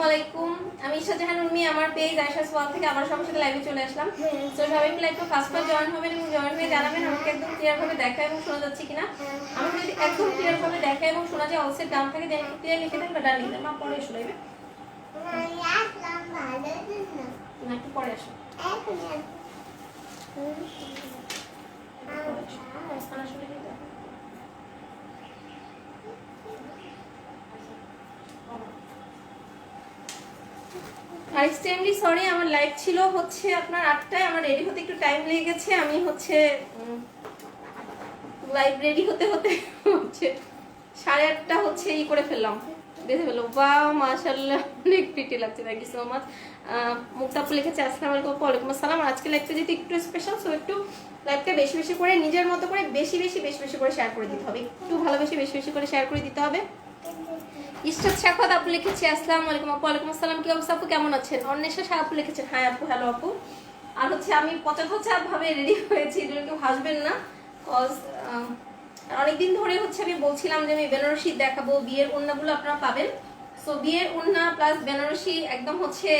আলাইকুম। আমি ঈশা জাহান উর্মি, আমার পেজ আয়েশাস ওয়াল থেকে আবার সবার সাথে লাইভে চলে আসলাম। তো সবাই মিলে একটু ফার্স্ট জয়েন হবেন এবং জয়েন হয়ে জানাবেন আমাকে একদম ক্লিয়ার ভাবে দেখা এবং শোনা যাচ্ছে কিনা। আমি যদি একদম ক্লিয়ার ভাবে দেখা এবং শোনা যায় অলসেট ডান থেকে দেন একটু ক্লিয়ার লিখে দেন বা ডান লিখে দেন। মা পরে এসো লাইভে না, একটু পরে আসো। আর এক্সট্রিমলি সরি, আমার লাইভ ছিল হচ্ছে আপনার 8টায়, আমার রেডি হতে একটু টাইম লেগে গেছে। আমি হচ্ছে লাইভ রেডি হতে হতে হচ্ছে 8:30 হচ্ছে ই করে ফেললাম, বেঁধে ফেললাম। ওয়াও মাশাআল্লাহ, অনেক প্রিটি লাগছে, থ্যাংক ইউ সো মাচ। মুক্তাপু লিখেছে আসসালামু আলাইকুম। ওয়ালাইকুম আসসালাম। আর আজকে লাইভটা যেহেতু একটু স্পেশাল, সো একটু লাইভটা বেশি বেশি করে নিজের মতো করে বেশি বেশি করে শেয়ার করে দিতে হবে, একটু ভালোবেসে বেশি বেশি করে শেয়ার করে দিতে হবে। ইশরাত শাখাত আপু লিখেছে আসসালামু আলাইকুম আপু। ওয়ালাইকুম আসসালাম। কি অবস্থা আপু, কেমন আছেন? অন্বেষা শাহ আপু লিখেছেন হাই আপু, হ্যালো আপু। আর হচ্ছে আমি পচাখচা ভাবে রেডি হয়েছি, এগুলো কেউ হাসবেন না, কজ অনেকদিন ধরে হচ্ছে আমি বলছিলাম যে আমি বেনারসি দেখাবো, বিয়ের ওড়নাগুলো আপনারা পাবেন। সো বিয়ের ওড়না প্লাস বেনারসি একদম হচ্ছে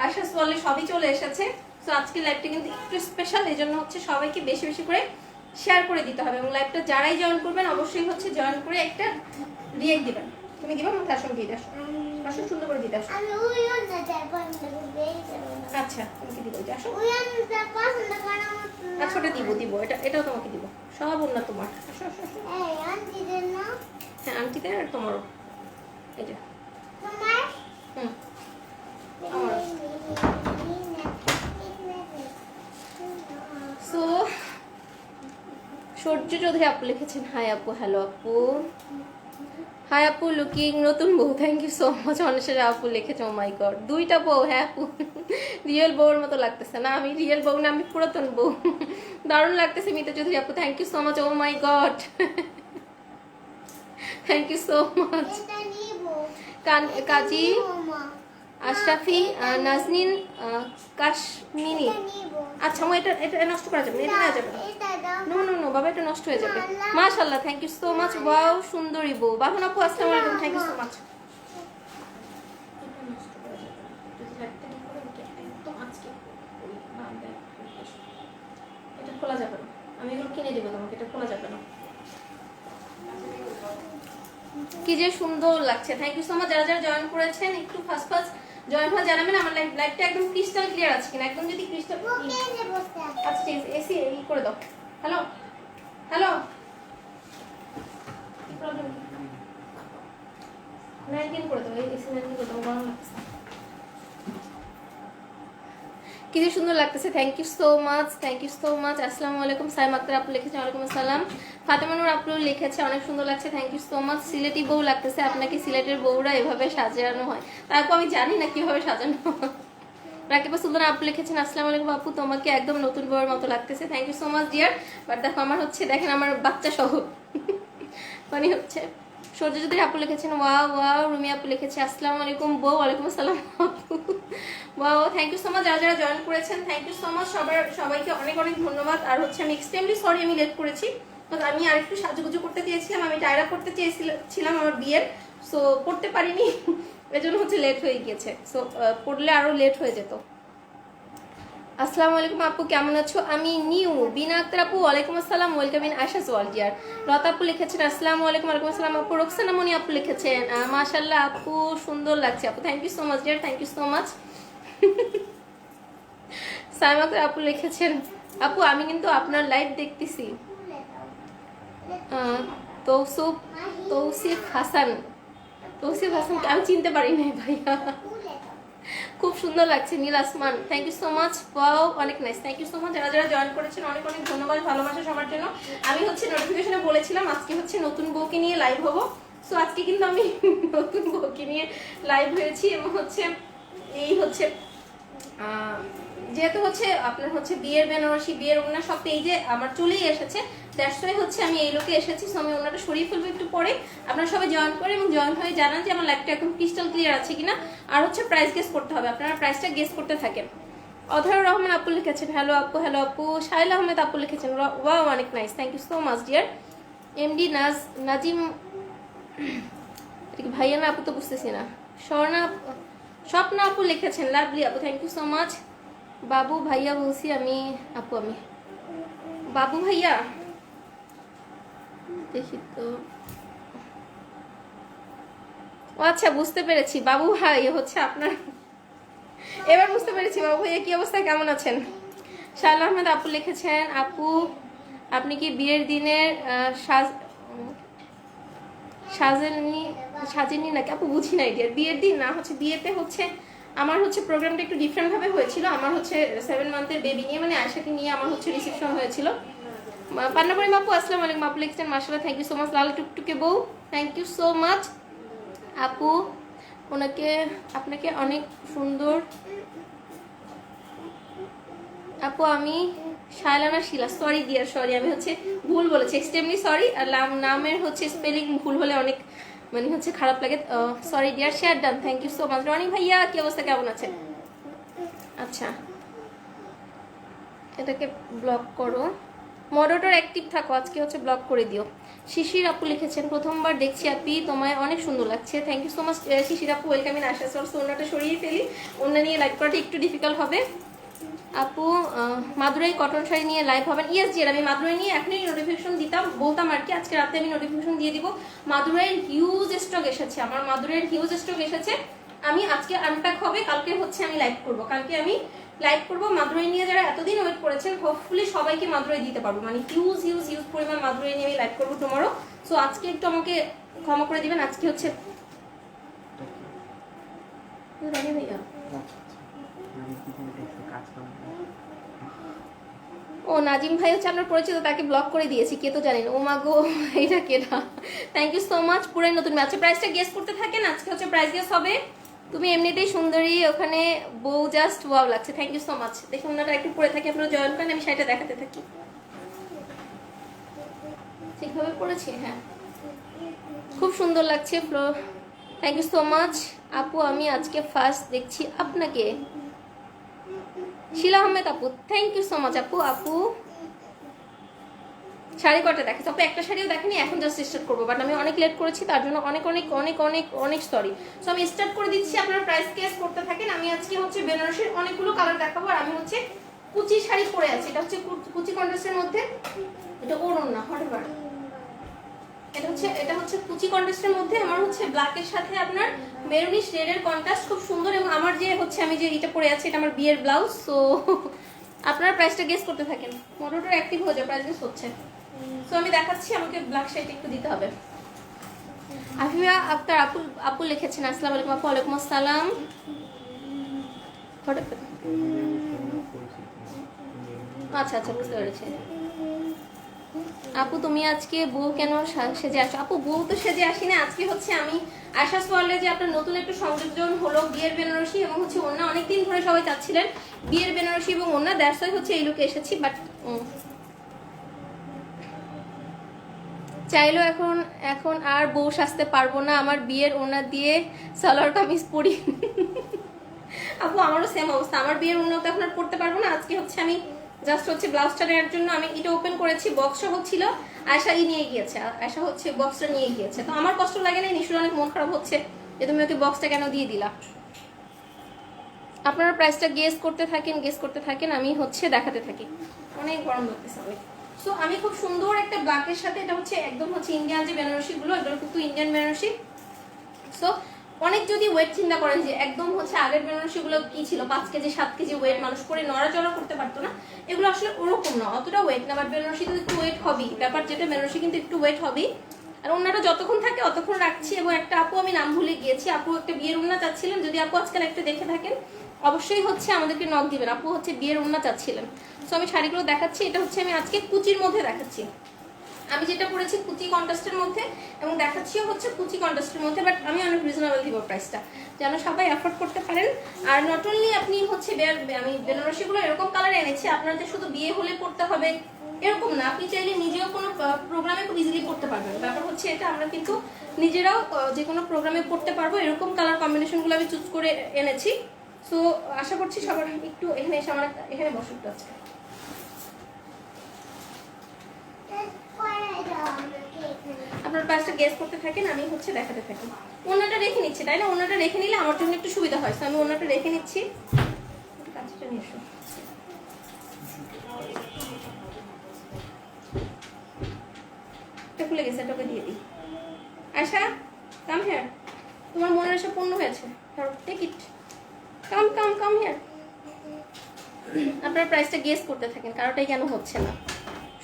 আয়েশাস ওয়ালে সবই চলে এসেছে। সো আজকে লাইভটা কিন্তু একটু স্পেশাল, এই জন্য হচ্ছে সবাইকে বেশি বেশি করে শেয়ার করে দিতে হবে এবং লাইভটা যারাই জয়েন করবেন অবশ্যই হচ্ছে জয়েন করে একটা রিয়েক্ট দিবেন। তুমি দিবা না? তার সঙ্গে দিয়ে দাও, আসো সুন্দর করে দিয়ে দাও। আচ্ছা তোমাকে দিব, আসো। আচ্ছা ওটা দিব, এটাও তোমাকে দিব, সব ওড়না তোমার। আসো আসো আসো। হ্যাঁ আন্টিদের আর তোমারও, এটা হুম আমারও। সো সূর্য চৌধুরী আপু লিখেছেন হাই আপু, হ্যালো আপু। হাই আপু লুকিং নতুন বউ, থ্যাংক ইউ সো মাচ। অনেশের আপু লিখেছে ও মাই গড, দুইটা বউ। হ্যাঁ আপু রিয়েল বউর মতো লাগতেছে না, আমি রিয়েল বউ না, আমি পুরাতন বউ। দারুণ লাগতেছে মিতা চৌধুরী আপু, thank you so much. Oh my god thank you so much. Kazi Ashrafi Naznin Kashmiri. আচ্ছা এটা এটা নষ্ট করা যাবে না, এটা নেওয়া যাবে না। নো নো নো বাবা, এটা নষ্ট হয়ে যাবে। মাশাআল্লাহ, thank you so much. Wow সুন্দরী বউ। বাহন আপু আসসালামু আলাইকুম, থ্যাংক ইউ সো মাচ। এটা খোলা যাবে না, আমি এগুলো কিনে দিব তোমাকে, এটা খোলা যাবে না। কি যে সুন্দর লাগছে, থ্যাংক ইউ সো মাচ। যারা যারা জয়েন করেছেন একটু ফার্স্ট জয়েন হয়ে জানাবেন আমার লাইভটা একদম ক্রিস্টাল ক্লিয়ার আছে কিনা, একদম যদি ক্রিস্টাল। আচ্ছা ঠিক আছে, এসি এই করে দাও। হ্যালো হ্যালো, কি প্রবলেম? 19 করে দাও, এসি 19 করে দাও, গরম লাগছে। কি যে সুন্দর লাগতেছে, thank you so much, thank you so much. আসসালামু আলাইকুম। সাইম আক্তার আপু লিখেছে ওয়ালাইকুম আসসালাম। ফাতেমা নূর আপু লিখেছে অনেক সুন্দর লাগছে, thank you so much. Sylheti বউ লাগতেছে আপনাকে, সিলেটের বউরা এভাবে সাজানো হয়? তারপর আমি জানি না কিভাবে সাজানো হয়। রাকিবা সুলতানা আপু লিখেছেন আসসালামু আলাইকুম আপু, তোমাকে একদম নতুন বউয়ের মতো লাগতেছে, thank you so much dear. But দেখো আমার হচ্ছে, দেখেন আমার বাচ্চা সহ মানে হচ্ছে। সূর্য যদি আপু লিখেছেন ওয়াও ওয়াও। রুমি আপু লিখেছে আসসালামু আলাইকুম বউ। ওয়ালাইকুম আসসালাম আপু, wow thank you so much. যারা যারা জয়েন করেছেন থ্যাংক ইউ সো মাচ, সবাইকে অনেক অনেক ধন্যবাদ। আর হচ্ছে আমি এক্সট্রিমলি সরি আমি লেট করেছি, আমি আরেকটু সাজুগুজু করতে চেয়েছিলাম, আমি টায়রা করতে চেয়েছিলাম আমার বিয়ের, সো পড়তে পারিনি এজন্য হচ্ছে লেট হয়ে গিয়েছে। সো পড়লে আরো লেট হয়ে যেত। আসসালামু আলাইকুম আপু, কেমন আছো? আমি নিউ। বিনা আক্তার আপু ওয়ালাইকুম আসসালাম, welcome in Ayesha's world dear. Lata আপু লিখেছেন আসসালামু আলাইকুম। ওয়ালাইকুম আসসালাম আপু। রোকসানা মনি আপু লিখেছেন মাশাআল্লাহ আপু সুন্দর লাগছে আপু, thank you so much dear, thank you so much. Saim Akter আপু লিখেছেন আপু আমি কিন্তু আপনার লাইভ দেখতেছি। তৌসিফ হাসান আমি চিনতে পারি নাই ভাইয়া, খুব সুন্দর লাগছে। Neel Asman, thank you so much. Wow অনেক nice, thank you so much. যারা যারা জয়েন করেছেন অনেক অনেক ধন্যবাদ, ভালোবাসা সবার জন্য। আমি হচ্ছে নোটিফিকেশনে বলেছিলাম আজকে হচ্ছে নতুন বউকে নিয়ে লাইভ হবো, সো আজকে কিন্তু আমি নতুন বউকে নিয়ে লাইভ হয়েছি এবং হচ্ছে এই হচ্ছে যেহেতু হচ্ছে আপনার হচ্ছে বিয়ের বেনারসি বিয়ের ওড়না সব পেজে আমার চলেই এসেছে, দ্যাটস ওয়াই হচ্ছে আমি এই লোকে এসেছি। সো আমি ওনাটা সরিয়ে ফেলবো একটু পরে, আপনারা সবাই জয়েন করে এবং জয়েন হয়ে জানান যে আমার লাইভটা একদম ক্রিস্টাল ক্লিয়ার আছে কিনা। আর হচ্ছে প্রাইস গেস করতে হবে, আপনারা প্রাইসটা গেস করতে থাকেন। অধর রহমান আপু লিখেছেন হ্যালো আপু, হ্যালো আপু। শাহিল আহমেদ আপু লিখেছেন ওয়াও অনেক nice, thank you so much dear. MD Nazim ভাইয়া না আপু তো বুঝতেছি না, স্বর্ণা স্বপ্না আপু লিখেছেন, লাভলি আপু, থ্যাংক ইউ সো মাচ। বাবু ভাইয়া বলছি আমি, আপু আমি বাবু ভাইয়া, দেখি তো। ও আচ্ছা, বুঝতে পেরেছি, বাবু ভাই হচ্ছে আপনার। এবার বুঝতে পেরেছি বাবু ভাইয়া কি অবস্থা, কেমন আছেন। শাহ আহমেদ আপু লিখেছেন, আপু আপনি কি বিয়ের দিনের সাজেননি নাকি আপু, বুঝি না ডিয়ার। বিয়ের দিন না, হচ্ছে বিয়েতে হচ্ছে আমার হচ্ছে প্রোগ্রামটা একটু ডিফারেন্ট ভাবে হয়েছিল। আমার হচ্ছে 7 মান্থের বেবি নিয়ে, মানে আয়শাকে নিয়ে আমার হচ্ছে রিসেপশন হয়েছিল। পান্নাপুরি আপু আসসালামু আলাইকুম, আপু লিখছেন মাশাআল্লাহ, থ্যাংক ইউ সো মাচ। লাল টুকটুকে বউ, থ্যাংক ইউ সো মাচ আপু। আপনাকে অনেক সুন্দর আপু। আমি শায়লানা শিলা, সরি ডিয়ার, সরি আমি হচ্ছে ভুল বলেছি, এক্সট্রিমলি সরি। আর নামের হচ্ছে স্পেলিং ভুল হলে অনেক মানে হচ্ছে খারাপ লাগে, sorry dear. Share done, thank you so much. Roni ভাইয়া কি অবস্থা, কেমন আছেন। আচ্ছা, এটাকে ব্লক করো, মডারেটর অ্যাক্টিভ থাকো, আজকে হচ্ছে ব্লক করে দিও। শিশির আপু লিখেছেন, প্রথমবার দেখছি আপি, তোমায় অনেক সুন্দর লাগছে, থ্যাংক ইউ সো মাচ শিশির আপু, ওয়েলকাম ইন আশা সোর্স। ওনাটা সরিয়ে ফেলি, ওনা নিয়ে লাইভ করাটা একটু ডিফিকাল্ট হবে। আপু মাদুরাই কটন শাড়ি নিয়ে লাইভ হবেন, ইয়েস জি, আমি মাদুরাই নিয়ে এখনই নোটিফিকেশন বলতাম আর কি, আজকে রাতে আমি নোটিফিকেশন দিয়ে দিব। মাদুরাইয়ের হিউজ স্টক এসেছে, আমার মাদুরাইয়ের হিউজ স্টক এসেছে। আমি আজকে আনপ্যাক হবে, কালকে হচ্ছে আমি লাইভ করব, কালকে আমি লাইভ করব মাদুরাই নিয়ে। যারা এতদিন ওয়েট করেছেন, হোপফুলি সবাইকে মাদুরাই দিতে পারবো, মানে হিউজ হিউজ হিউজ পরিমাণ মাদুরাই নিয়ে আমি লাইভ করবো টুমরো। সো আজকে একটু আমাকে ক্ষমা করে দিবেন, আজকে হচ্ছে ও নাজিম ভাই হচ্ছে আপনার পরিচিত, তাকে ব্লক করে দিয়েছি, কে তো জানেন। ও মা গো, এটা কেটা। থ্যাংক ইউ সো মাচ, পুরাই নতুন। আচ্ছা, প্রাইসটা গেস করতে থাকেন, আজকে হচ্ছে প্রাইস গেস হবে। তুমি এমনিতেই সুন্দরী, ওখানে বউ জাস্ট ওয়াও লাগছে, থ্যাংক ইউ সো মাচ। দেখি ওনারা একটু পরে থাকি, আপনারা জয়েন করেন, আমি শাড়িটা দেখাতে থাকি। ঠিকভাবে পড়েছি, হ্যাঁ খুব সুন্দর লাগছে flow, thank you so much আপু। আমি আজকে ফার্স্ট দেখছি আপনাকে, শিলা আহমেদ আপু, থ্যাংক ইউ সো মাচ আপু। আপু শাড়ি কটা দেখেছি আপু, একটা শাড়িও দেখেনি, এখন জাস্ট স্টার্ট করবো, বাট আমি অনেক লেট করেছি, তার জন্য অনেক অনেক অনেক অনেক অনেক সরি। সো আমি স্টার্ট করে দিচ্ছি, আপনারা প্রাইস কেস করতে থাকেন। আমি আজকে হচ্ছে বেনারসির অনেকগুলো কালার দেখাবো, আর আমি হচ্ছে কুচি শাড়ি পরে আছি, এটা হচ্ছে কুচি কন্ট্রাস্টের মধ্যে, এটা ওড়ন না হটবার, এটা হচ্ছে কুচি কন্ট্রাস্টের মধ্যে। আমার হচ্ছে ব্ল্যাকের সাথে আপনার মেরুনিশ রেডের কন্ট্রাস্ট খুব সুন্দর, এবং আমার যে হচ্ছে আমি যে এটা পরে আছি, এটা আমার বিয়ের ব্লাউজ। সো আপনারা প্রাইসটা গেস করতে থাকেন, মডারেটর অ্যাক্টিভ হয়ে যায়, প্রাইস গেস হচ্ছে। সো আমি দেখাচ্ছি, আমাকে ব্ল্যাক শাড়িটা একটু দিতে হবে। আফিয়া আক্তার আপু, আপু লিখেছেন আসসালামু আলাইকুম আপু। ওয়ালাইকুম আসসালাম। আচ্ছা আচ্ছা, বুঝতে পেরেছি। আপু তুমি আজকে বউ কেন সেজে আসো। আপু বউ তো সেজে আসি না, আজকে হচ্ছে আমি আশাস ওয়ার্ল্ডে যে আপনার নতুন একটু সংযোজন হলো বিয়ের বেনারসি এবং হচ্ছে ওন্না, অনেকদিন ধরে সবাই চাচ্ছিলেন বিয়ের বেনারসি এবং ওন্না, দ্যাটস ওয়াই হচ্ছে এই লুকে এসেছি। বাট চাইলেও এখন আর বউ সাজতে পারবো না, আমার বিয়ের ওন্না দিয়ে সালোয়ার কামিজ পরি। আপু আমারও সেম অবস্থা, আমার বিয়ের ওন্না তো এখন আর পড়তে পারবো না। আজকে হচ্ছে আমি জাস্ট হচ্ছে ব্লাউজটা নেওয়ার জন্য আমি এটা ওপেন করেছি, বক্স সহ ছিল, আয়শা নিয়ে গিয়েছে, আয়শা হচ্ছে বক্সটা নিয়ে গিয়েছে। তো আমার কষ্ট লাগে না, নিশুর অনেক মন খারাপ হচ্ছে যে তুমি ওকে বক্সটা কেন দিয়ে দিলা। আপনারা প্রাইসটা গেস করতে থাকেন, আমি হচ্ছে দেখাতে থাকি। অনেক গরম লাগতেছে অনেক। সো আমি খুব সুন্দর একটা ব্ল্যাকের সাথে, এটা হচ্ছে একদম হচ্ছে ইন্ডিয়ান যে বেনারসিগুলো, এগুলো কিন্তু ইন্ডিয়ান বেনারসি। সো অনেক যদি ওয়েট চিন্তা করেন যে একদম হচ্ছে আগের বেনারসিগুলো কি ছিল 5 কেজি 7 কেজি ওয়েট, মানুষ করে নড়াচড়া করতে পারতো না, এগুলো আসলে ওরকম না, অতটা ওয়েট না। বাট বেনারসি তো একটু ওয়েট হবেই, ব্যাপার যেটা বেনারসি কিন্তু একটু ওয়েট হবেই। আর ওনাটা যতক্ষণ থাকে অতক্ষণ রাখছি। এবং একটা আপু আমি নাম ভুলে গিয়েছি, আপু একটা বিয়ের ওন্না চাচ্ছিলেন, যদি আপু আজকাল একটা দেখে থাকেন অবশ্যই হচ্ছে আমাদেরকে নক দিবেন। আপু হচ্ছে বিয়ের ওন্না চাচ্ছিলেন। সো আমি শাড়িগুলো দেখাচ্ছি, এটা হচ্ছে আমি আজকে কুচির মধ্যে দেখাচ্ছি, আমি যেটা পরেছি কুচি কন্ট্রাস্টের মধ্যে, এবং দেখাচ্ছিও হচ্ছে কুচি কন্ট্রাস্টের মধ্যে। বাট আমি অনেক রিজনেবল দিব প্রাইসটা, যেন সবাই অ্যাফোর্ড করতে পারেন। আর নট অনলি আপনি হচ্ছে আমি বেনারসিগুলো এরকম কালার এনেছি, আপনার যে শুধু বিয়ে হলে পড়তে হবে এরকম না, আপনি চাইলে নিজেও কোনো প্রোগ্রামে খুব ইজিলি পড়তে পারবেন। ব্যাপার হচ্ছে এটা, আমরা কিন্তু নিজেরাও যে কোনো প্রোগ্রামে পড়তে পারবো, এরকম কালার কম্বিনেশনগুলো আমি চুজ করে এনেছি। সো আশা করছি সবার একটু এখানে এসে আমার এখানে বসে একটু আছে। আপনার প্রাইসটা গেস করতে থাকেন, আমি হচ্ছে দেখাতে থাকি। ওনাটা রেখে নিচ্ছি তাই না, ওনাটা রেখে নিলে আমার জন্য একটু সুবিধা হয়, তো আমি ওনাটা রেখে নিচ্ছি। কাজটা নিয়ে এসো, খুলে গেছে, এটাকে দিয়ে দিই। আশা কাম হেয়ার, তোমার মনের আশা পূর্ণ হয়েছে, take it, come come come here. আপনারা প্রাইসটা গেস করতে থাকেন, কারোটাই কেন হচ্ছে না।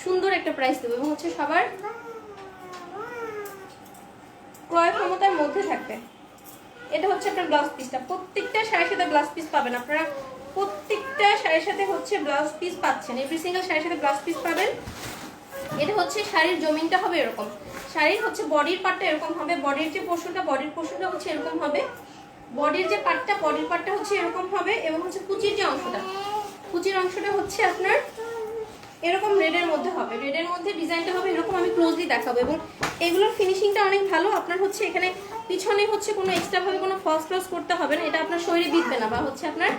সুন্দর একটা প্রাইস দেবো এবং হচ্ছে সবার ক্রয় ক্ষমতার মধ্যে থাকবে। এটা হচ্ছে আপনার ব্লাউজ পিসটা, প্রত্যেকটা শাড়ির সাথে ব্লাউজ পিস পাবেন আপনারা, প্রত্যেকটা শাড়ির সাথে হচ্ছে ব্লাউজ পিস পাচ্ছেন, এভরি সিঙ্গেল শাড়ির সাথে ব্লাউজ পিস পাবেন। এটা হচ্ছে শাড়ির জমিনটা হবে এরকম, শাড়ির হচ্ছে বডির পার্টটা এরকম হবে, বডির যে পোর্শনটা হচ্ছে এরকম হবে, বডির যে পার্টটা বডির পার্টটা হচ্ছে এরকম হবে, এবং হচ্ছে কুচির যে অংশটা, কুচির অংশটা হচ্ছে আপনার এরকম রেডের মধ্যে হবে, রেডের মধ্যে ডিজাইনটা হবে এরকম। আমি ক্লোজলি দেখাবো এবং এগুলোর ফিনিশিংটা অনেক ভালো। আপনার হচ্ছে এখানে পিছনে হচ্ছে কোনো এক্সট্রা ভাবে কোনো ফলস ক্লস করতে হবে না, এটা আপনার শরীরে বিঁধবে না বা হচ্ছে আপনার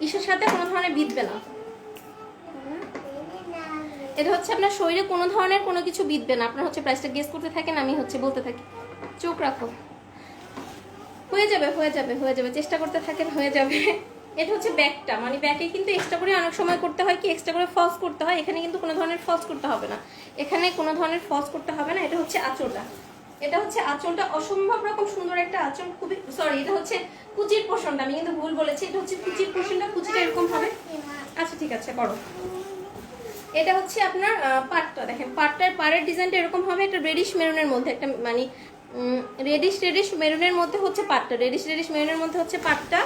ইসের সাথে কোনো ধরনের বিঁধবে না, এটা হচ্ছে আপনার শরীরে কোনো ধরনের কোনো কিছু বিঁধবে না। আপনার হচ্ছে প্রাইসটা গেস করতে থাকেন, আমি হচ্ছে বলতে থাকি, চোখ রাখো, হয়ে যাবে হয়ে যাবে হয়ে যাবে, চেষ্টা করতে থাকেন, হয়ে যাবে। এটা হচ্ছে ব্যাকটা, মানে ব্যাকে কিন্তু এক্সট্রা করে অনেক সময় করতে হয় কি, এক্সট্রা করে ফলস করতে হয়, এখানে কিন্তু কোনো ধরনের ফলস করতে হবে না, এখানে কোনো ধরনের ফলস করতে হবে না। এটা হচ্ছে আঁচলটা, এটা হচ্ছে আঁচলটা, অসম্ভব রকম সুন্দর একটা আঁচল, খুবই সরি এটা হচ্ছে কুচির পোর্শনটা, আমি কিন্তু ভুল বলেছি, এটা হচ্ছে কুচির পোর্শনটা, কুচিটা এরকম হবে। আচ্ছা ঠিক আছে করো। এটা হচ্ছে আপনার পাটটা, দেখেন পাটটার পাড়ের ডিজাইনটা এরকম হবে, একটা রেডিশ মেরুনের মধ্যে, একটা মানে রেডিশ মেরুনের মধ্যে হচ্ছে পাটটা, রেডিশ মেরুনের মধ্যে হচ্ছে পাটটা।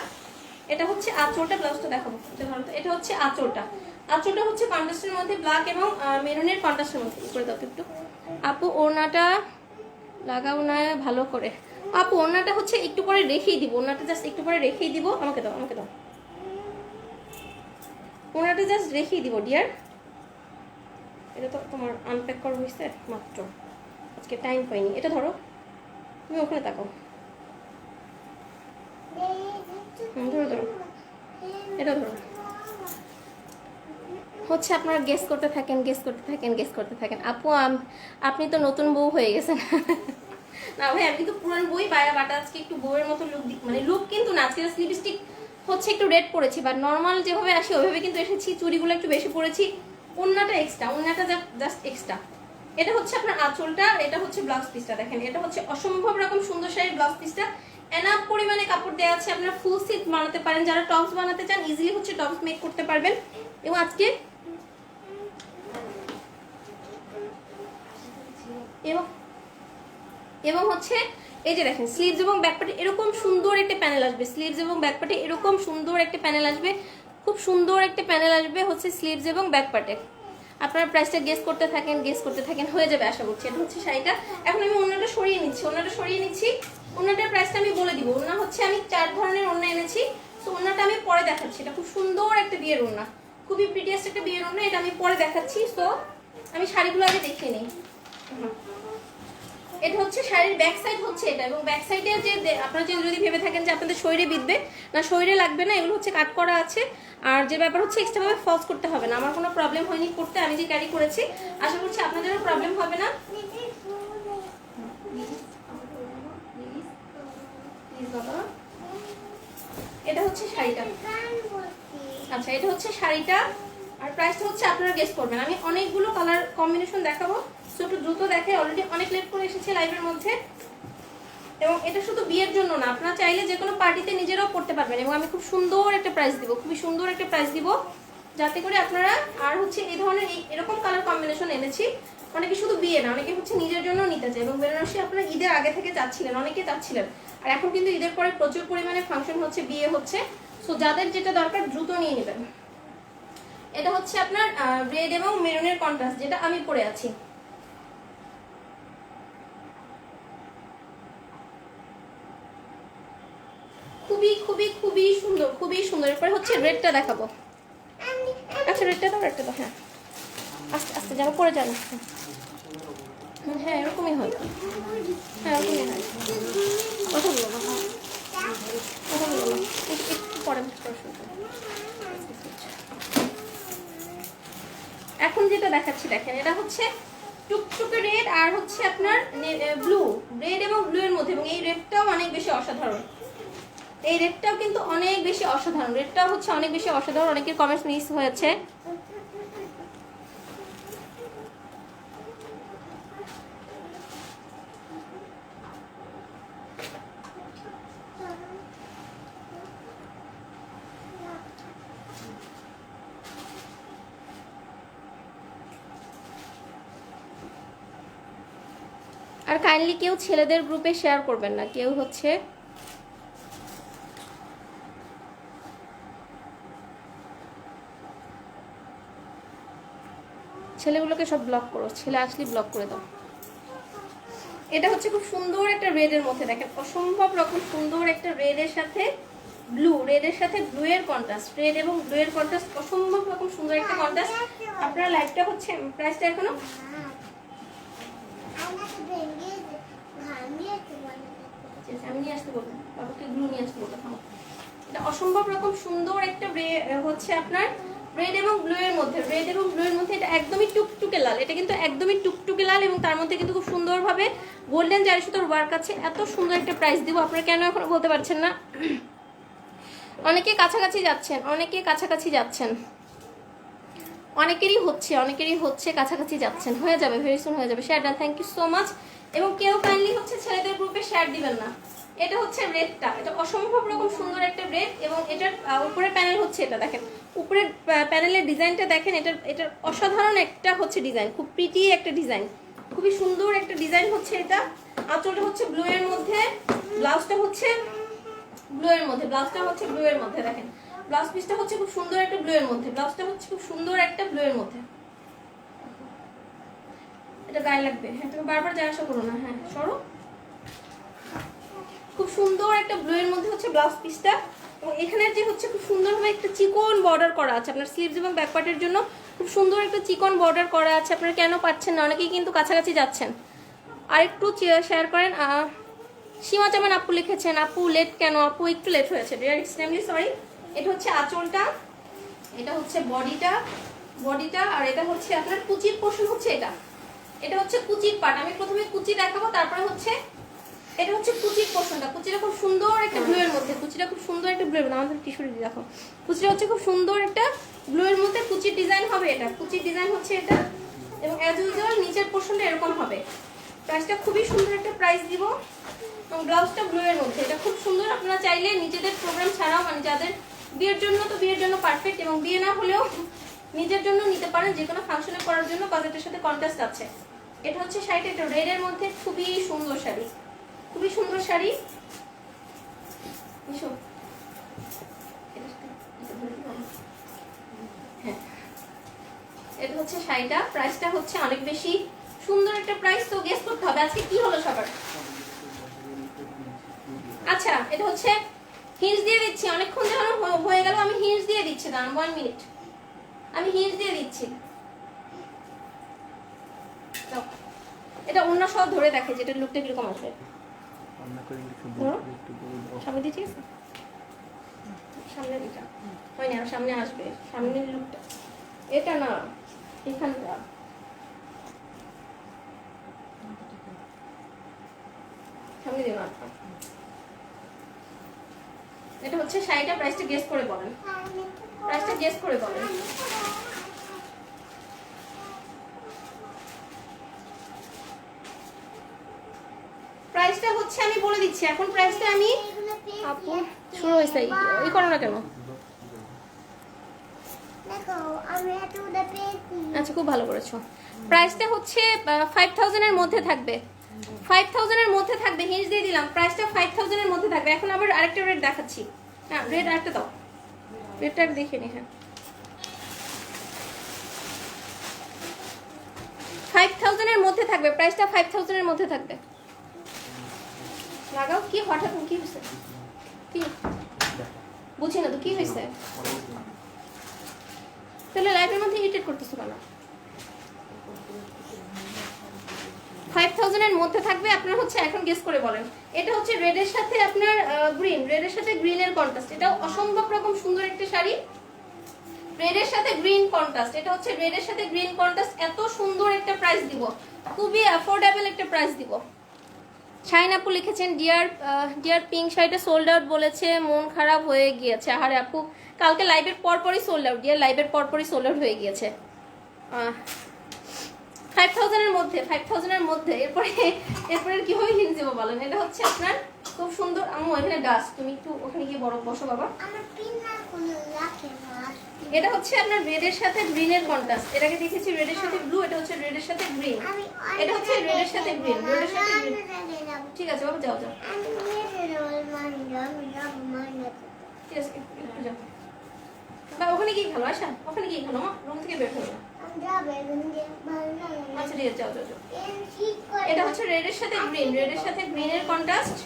এটা হচ্ছে আঁচলটা, ব্লাউজটা দেখাবো, এটা হচ্ছে আঁচলটা, আঁচলটা হচ্ছে কন্ট্রাস্টের মধ্যে ব্ল্যাক এবং মেরুনের কন্ট্রাস্টের মধ্যে করে দাও একটু। আপু ওড়নাটা লাগাও না ভালো করে, আপু ওড়নাটা হচ্ছে একটু পরে রেখেই দিব, ওড়নাটা জাস্ট একটু পরে রেখেই দিব, আমাকে দাও আমাকে দাও, ওড়নাটা জাস্ট রেখেই দিব ডিয়ার। এটা তো তোমার আনপ্যাক করা হয়েছে মাত্র, আজকে টাইম পাইনি। এটা ধরো, তুমি ওখানে তাকাও, ধরো ধরো, এটা ধরো। হচ্ছে আপনারা গেস করতে থাকেন, গেস করতে থাকেন, গেস করতে থাকেন। আপু আপনি তো নতুন বউ হয়ে গেছেন। না ভাই আমি তো পুরান বই, বায়া বাটা আজকে একটু বউয়ের মতো লুক, মানে লুক কিন্তু না, আজকে লিপস্টিক হচ্ছে একটু রেড পরেছি, বাট নর্মাল যেভাবে আসি ওইভাবে কিন্তু এসেছি, চুড়িগুলো একটু বেশি পরেছি, ওন্নাটা এক্সট্রা, ওন্নাটা জাস্ট এক্সট্রা। এটা হচ্ছে আপনার আঁচলটা, এটা হচ্ছে ব্লাউজ পিসটা, দেখেন এটা হচ্ছে অসম্ভব রকম সুন্দর শাড়ির ব্লাউজ পিসটা, এনাফ পরিমাণে কাপড় দেওয়া আছে, আপনারা ফুল সিট বানাতে পারেন, যারা টপস বানাতে চান ইজিলি হচ্ছে টপস মেক করতে পারবেন। এবং আজকে এবং হচ্ছে এই যে দেখেন স্লিভস এবং ব্যাকপার্টে এরকম সুন্দর একটা প্যানেল আসবে, স্লিভস এবং ব্যাকপার্টে এরকম সুন্দর একটা প্যানেল আসবে, খুব সুন্দর একটা প্যানেল আসবে হচ্ছে স্লিভস এবং ব্যাকপার্টে। আপনারা প্রাইসটা গেস করতে থাকেন, গেস করতে থাকেন, হয়ে যাবে আশা করছি। এটা হচ্ছে শাড়িটা, এখন আমি ওড়নাটা সরিয়ে নিচ্ছি, ওড়নাটা সরিয়ে নিচ্ছি, ওড়নাটার প্রাইসটা আমি বলে দিব। ওড়না হচ্ছে আমি 4 ধরনের ওড়না এনেছি, তো ওড়নাটা আমি পরে দেখাচ্ছি, এটা খুব সুন্দর একটা বিয়ের ওড়না, খুবই প্রিটিয়েস্ট একটা বিয়ের ওড়না, এটা আমি পরে দেখাচ্ছি। তো আমি শাড়িগুলো আগে দেখিয়ে নিই। এটা হচ্ছে শাড়ির ব্যাক সাইড হচ্ছে এটা, এবং ব্যাক সাইডে যে আপনারা যদি ভেবে থাকেন যে আপনাদের শরীরে বিঁধবে না, শরীরে লাগবে না, এগুলো হচ্ছে কাট করা আছে। আর যে ব্যাপার হচ্ছে এক্সট্রাভাবে ফলস করতে হবে না, আমার কোনো প্রবলেম হয়নি করতে, আমি যে ক্যারি করেছি, আশা করছি আপনাদেরও প্রবলেম হবে না। এটা হচ্ছে শাড়িটা, আচ্ছা এটা হচ্ছে শাড়িটা, আর প্রাইসটা হচ্ছে আপনারা গেস করবেন। আমি অনেকগুলো কালার কম্বিনেশন দেখাবো, সো একটু দ্রুত দেখে, অলরেডি অনেক লেট করে এসেছে লাইভের মধ্যে। এবং এটা শুধু বিয়ের জন্য না, আপনারা চাইলে যে কোনো পার্টিতে নিজেরাও পড়তে পারবেন, এবং আমি খুব সুন্দর একটা প্রাইস দিব, খুবই সুন্দর একটা প্রাইস দিব, যাতে করে আপনারা, আর হচ্ছে এই ধরনের এরকম কালার কম্বিনেশন এনেছি, অনেকে শুধু বিয়ে না, অনেকে হচ্ছে নিজের জন্য নিতে চায়, এবং বেনারসি আপনারা ঈদের আগে থেকে চাচ্ছিলেন, অনেকে চাচ্ছিলেন, আর এখন কিন্তু ঈদের পরে প্রচুর পরিমাণে ফাংশন হচ্ছে, বিয়ে হচ্ছে, সো যাদের যেটা দরকার দ্রুত নিয়ে নেবেন। এটা হচ্ছে আপনার রেড এবং মেরুনের কন্ট্রাস্ট, যেটা আমি পরে আছি, খুবই খুবই খুবই সুন্দর, খুবই সুন্দর। এরপরে হচ্ছে রেডটা দেখাবো, আচ্ছা রেডটা দাও, রেডটা দাও, হ্যাঁ আস্তে আস্তে যাবো, পরে যাবো, হ্যাঁ এরকমই হয়, হ্যাঁ এরকমই হয়, কথা বলো না, কথা বলো না, একটু পরে এখন যেটা দেখাচ্ছি দেখেন, এটা হচ্ছে টুকটুকে রেড আর হচ্ছে আপনার ব্লু, রেড এবং ব্লু এর মধ্যে, এবং এই রেডটাও অনেক বেশি অসাধারণ। এই রেডটাও কিন্তু অনেক বেশি অসাধারণ, রেডটাও হচ্ছে অনেক বেশি অসাধারণ। অনেকের কমেন্টস মিস হয়েছে। আর কাইন্ডলি কেউ ছেলেদের গ্রুপে শেয়ার করবেন না, কেউ হচ্ছে ছেলেগুলোকে সব ব্লক করো, ছেলে আসলে ব্লক করে দাও। এটা হচ্ছে খুব সুন্দর একটা রেডের মধ্যে, দেখেন অসম্ভব রকম সুন্দর একটা রেডের সাথে ব্লু, রেডের সাথে ব্লু এর কন্ট্রাস্ট, রেড এবং ব্লু এর কন্ট্রাস্ট অসম্ভব রকম সুন্দর একটা কন্ট্রাস্ট। আপনার লাইভটা হচ্ছে প্রাইসটা এখনো আমি নিয়ে আসতে বলবো, বাবাকে ব্লু নিয়ে আসতে বলবো। এটা অসম্ভব রকম সুন্দর একটা হচ্ছে আপনার রেড এবং ব্লু এর মধ্যে, রেড এবং ব্লু এর মধ্যে। এটা একদমই টুকটুকে লাল, এটা কিন্তু একদমই টুকটুকে লাল, এবং তার মধ্যে কিন্তু খুব সুন্দরভাবে গোল্ডেন জারি সুতোর ওয়ার্ক আছে। এত সুন্দর একটা প্রাইস দিব, আপনারা কেন এখনো বলতে পারছেন না? অনেকে কাছাকাছি যাচ্ছেন, অনেকে কাছাকাছি যাচ্ছেন, অনেকেরই হচ্ছে কাছাকাছি যাচ্ছেন, হয়ে যাবে, ভেরি সুন হয়ে যাবে। Share done, thank you so much. এবং কেউ কাইন্ডলি হচ্ছে ছেলেদের গ্রুপে শেয়ার দিবেন না। এটা হচ্ছে রেডটা, এটা অসম্ভব রকম সুন্দর একটা রেড, এবং এটার উপরের প্যানেল হচ্ছে এটা, দেখেন উপরের প্যানেলের ডিজাইনটা দেখেন, এটার অসাধারণ একটা হচ্ছে ডিজাইন, খুব প্রিটি একটা ডিজাইন, খুবই সুন্দর একটা ডিজাইন হচ্ছে এটা। আঁচলটা হচ্ছে ব্লু এর মধ্যে, ব্লাউজটা হচ্ছে ব্লু এর মধ্যে, ব্লাউজটা হচ্ছে ব্লু এর মধ্যে, দেখেন ব্লাউজ পিসটা হচ্ছে খুব সুন্দর একটা ব্লু এর মধ্যে, ব্লাউজটা হচ্ছে খুব সুন্দর একটা ব্লু এর মধ্যে। এটা গায়ে লাগবে, হ্যাঁ তুমি বারবার যাওয়া আসা করো না, হ্যাঁ সরো। খুব সুন্দর একটা ব্লু এর মধ্যে হচ্ছে ব্লাউজ পিসটা, এবং এখানে যে হচ্ছে খুব সুন্দরভাবে একটা চিকন বর্ডার করা আছে আপনার স্লিভস এবং ব্যাক পার্টের জন্য, খুব সুন্দর একটা চিকন বর্ডার করা আছে। আপনারা কেন পাচ্ছেন না? অনেকেই কিন্তু কাছাকাছি যাচ্ছেন। আর একটু শেয়ার করেন। সীমা জামান আপু লিখেছেন, আপু লেট কেন? আপু একটু লেট হয়েছে, ডিয়ার এক্সট্রিমলি সরি। এটা হচ্ছে আঁচলটা, এটা হচ্ছে বডিটা, আর এটা হচ্ছে আপনার কুচির পোর্শন হচ্ছে এটা, এটা হচ্ছে কুচির পার্ট। আমি প্রথমে কুচি দেখাবো, তারপরে হচ্ছে এটা হচ্ছে কুচির পোর্শনটা। কুচিটা খুব সুন্দর একটা ব্লু এর মধ্যে, কুচিটা খুব সুন্দর একটা ব্লু এর মধ্যে, আমাদের টিস্যু দেখো, কুচিটা হচ্ছে খুব সুন্দর একটা ব্লু এর মধ্যে, কুচির ডিজাইন হবে এটা, কুচির ডিজাইন হচ্ছে এটা, এবং অ্যাজ ইউজুয়াল নিচের পোর্শনটা এরকম হবে। প্রাইসটা খুবই সুন্দর একটা প্রাইস দিব, এবং ব্লাউজটা ব্লু এর মধ্যে, এটা খুব সুন্দর। আপনারা চাইলে নিজেদের প্রোগ্রাম ছাড়াও, মানে যাদের বিয়ের জন্য, তো বিয়ের জন্য পারফেক্ট, এবং বিয়ে না হলেও নিজের জন্য নিতে পারেন, যে কোনো ফাংশনে করার জন্য, বাজেটের সাথে কন্ট্রাস্ট আছে। এটা হচ্ছে শাড়িটা, এটা রেড এর মধ্যে, খুবই সুন্দর শাড়ি, খুবই সুন্দর শাড়ি। হ্যাঁ এটা হচ্ছে শাড়িটা, প্রাইসটা হচ্ছে অনেক বেশি সুন্দর একটা প্রাইস। তো গেস করতে হবে আজকে কি হলো সবার। আচ্ছা এটা হচ্ছে হিন্টস দিয়ে দিচ্ছি, অনেকক্ষণ যখন হয়ে গেল আমি হিন্টস দিয়ে দিচ্ছি, দাঁড়ান 1 মিনিট, আমি হিন্টস দিয়ে দিচ্ছি। এটা অন্য সব ধরে দেখে যেটা লুকটা কিরকম আছে, সামনে দিয়ে, ঠিক আছে সামনে দিটা হয়নি, আর সামনে আসবে, সামনের লুকটা এটা না, এখানটা সামনে দিও না। এটা হচ্ছে শাড়িটা, প্রাইসটা গেস করে বলেন, প্রাইসটা গেস করে বলেন। প্রাইসটা হচ্ছে আমি বলে দিচ্ছি এখন, প্রাইসটা আমি আপু শুরু হয়েছে এই করো না কেন? আচ্ছা খুব ভালো করেছো। প্রাইসটা হচ্ছে 5000 এর মধ্যে থাকবে, 5000 এর মধ্যে থাকবে, হিন্টস দিয়ে দিলাম। প্রাইসটা 5000 এর মধ্যে থাকবে। এখন আবার আরেকটা রেট দেখাচ্ছি, হ্যাঁ রেট আরেকটা দাও, রেটটা দেখে নি। হ্যাঁ 5000 এর মধ্যে থাকবে, প্রাইসটা 5000 এর মধ্যে থাকবে। লাগাও। কি হঠাৎ কি হয়েছে? কি বুঝি না তো কি হয়েছে? তাহলে লাইভের মধ্যে ইরিটেট করতেছো কেন? 5000 এর মধ্যে থাকবে। আপনার হচ্ছে এখন গেস করে বলেন। এটা হচ্ছে রেডের সাথে আপনার গ্রিন, রেডের সাথে গ্রিনের কন্ট্রাস্ট। এটা অসম্ভব রকম সুন্দর একটা শাড়ি, রেডের সাথে গ্রিন কন্ট্রাস্ট। এটা হচ্ছে রেডের সাথে গ্রিন কন্ট্রাস্ট, এত সুন্দর একটা প্রাইস দিব। খুবই অ্যাফোর্ডেবল একটা প্রাইস দিব। শাইন আপু লিখেছেন ডিয়ার পিঙ্ক শাড়িটা সোল্ড আউট বলেছে, মন খারাপ হয়ে গিয়েছে। আরে আপু কালকে লাইভের পরপরই সোল্ড আউট, ডিয়ার লাইভের পরপরই সোল্ড আউট হয়ে গিয়েছে। 5000-এর মধ্যে, 5000-এর মধ্যে। এরপরে কিভাবে হিন্স দেবো বলেন? এটা হচ্ছে আপনার খুব সুন্দর। আম্মু এখানে ডাস্ট, তুমি একটু ওখানে গিয়ে বড় বসো বাবা। এটা হচ্ছে আপনার রেডের সাথে গ্রিনের কন্ট্রাস্ট। এটাকে দেখেছি রেডের সাথে ব্লু, এটা হচ্ছে রেডের সাথে গ্রিন, এটা হচ্ছে রেডের সাথে গ্রিন, রেডের সাথে গ্রিন। ঠিক আছে বাবা, যাও যাও, ঠিক আছে একটু যাও বা ওখানে গিয়ে খেলো। আশা ওখানে গিয়ে খেলো, রুম থেকে বের হলো। আচ্ছা ঠিক আছে, যাও যাও যাও। এটা হচ্ছে রেডের সাথে গ্রিন, রেডের সাথে গ্রিনের কন্ট্রাস্ট।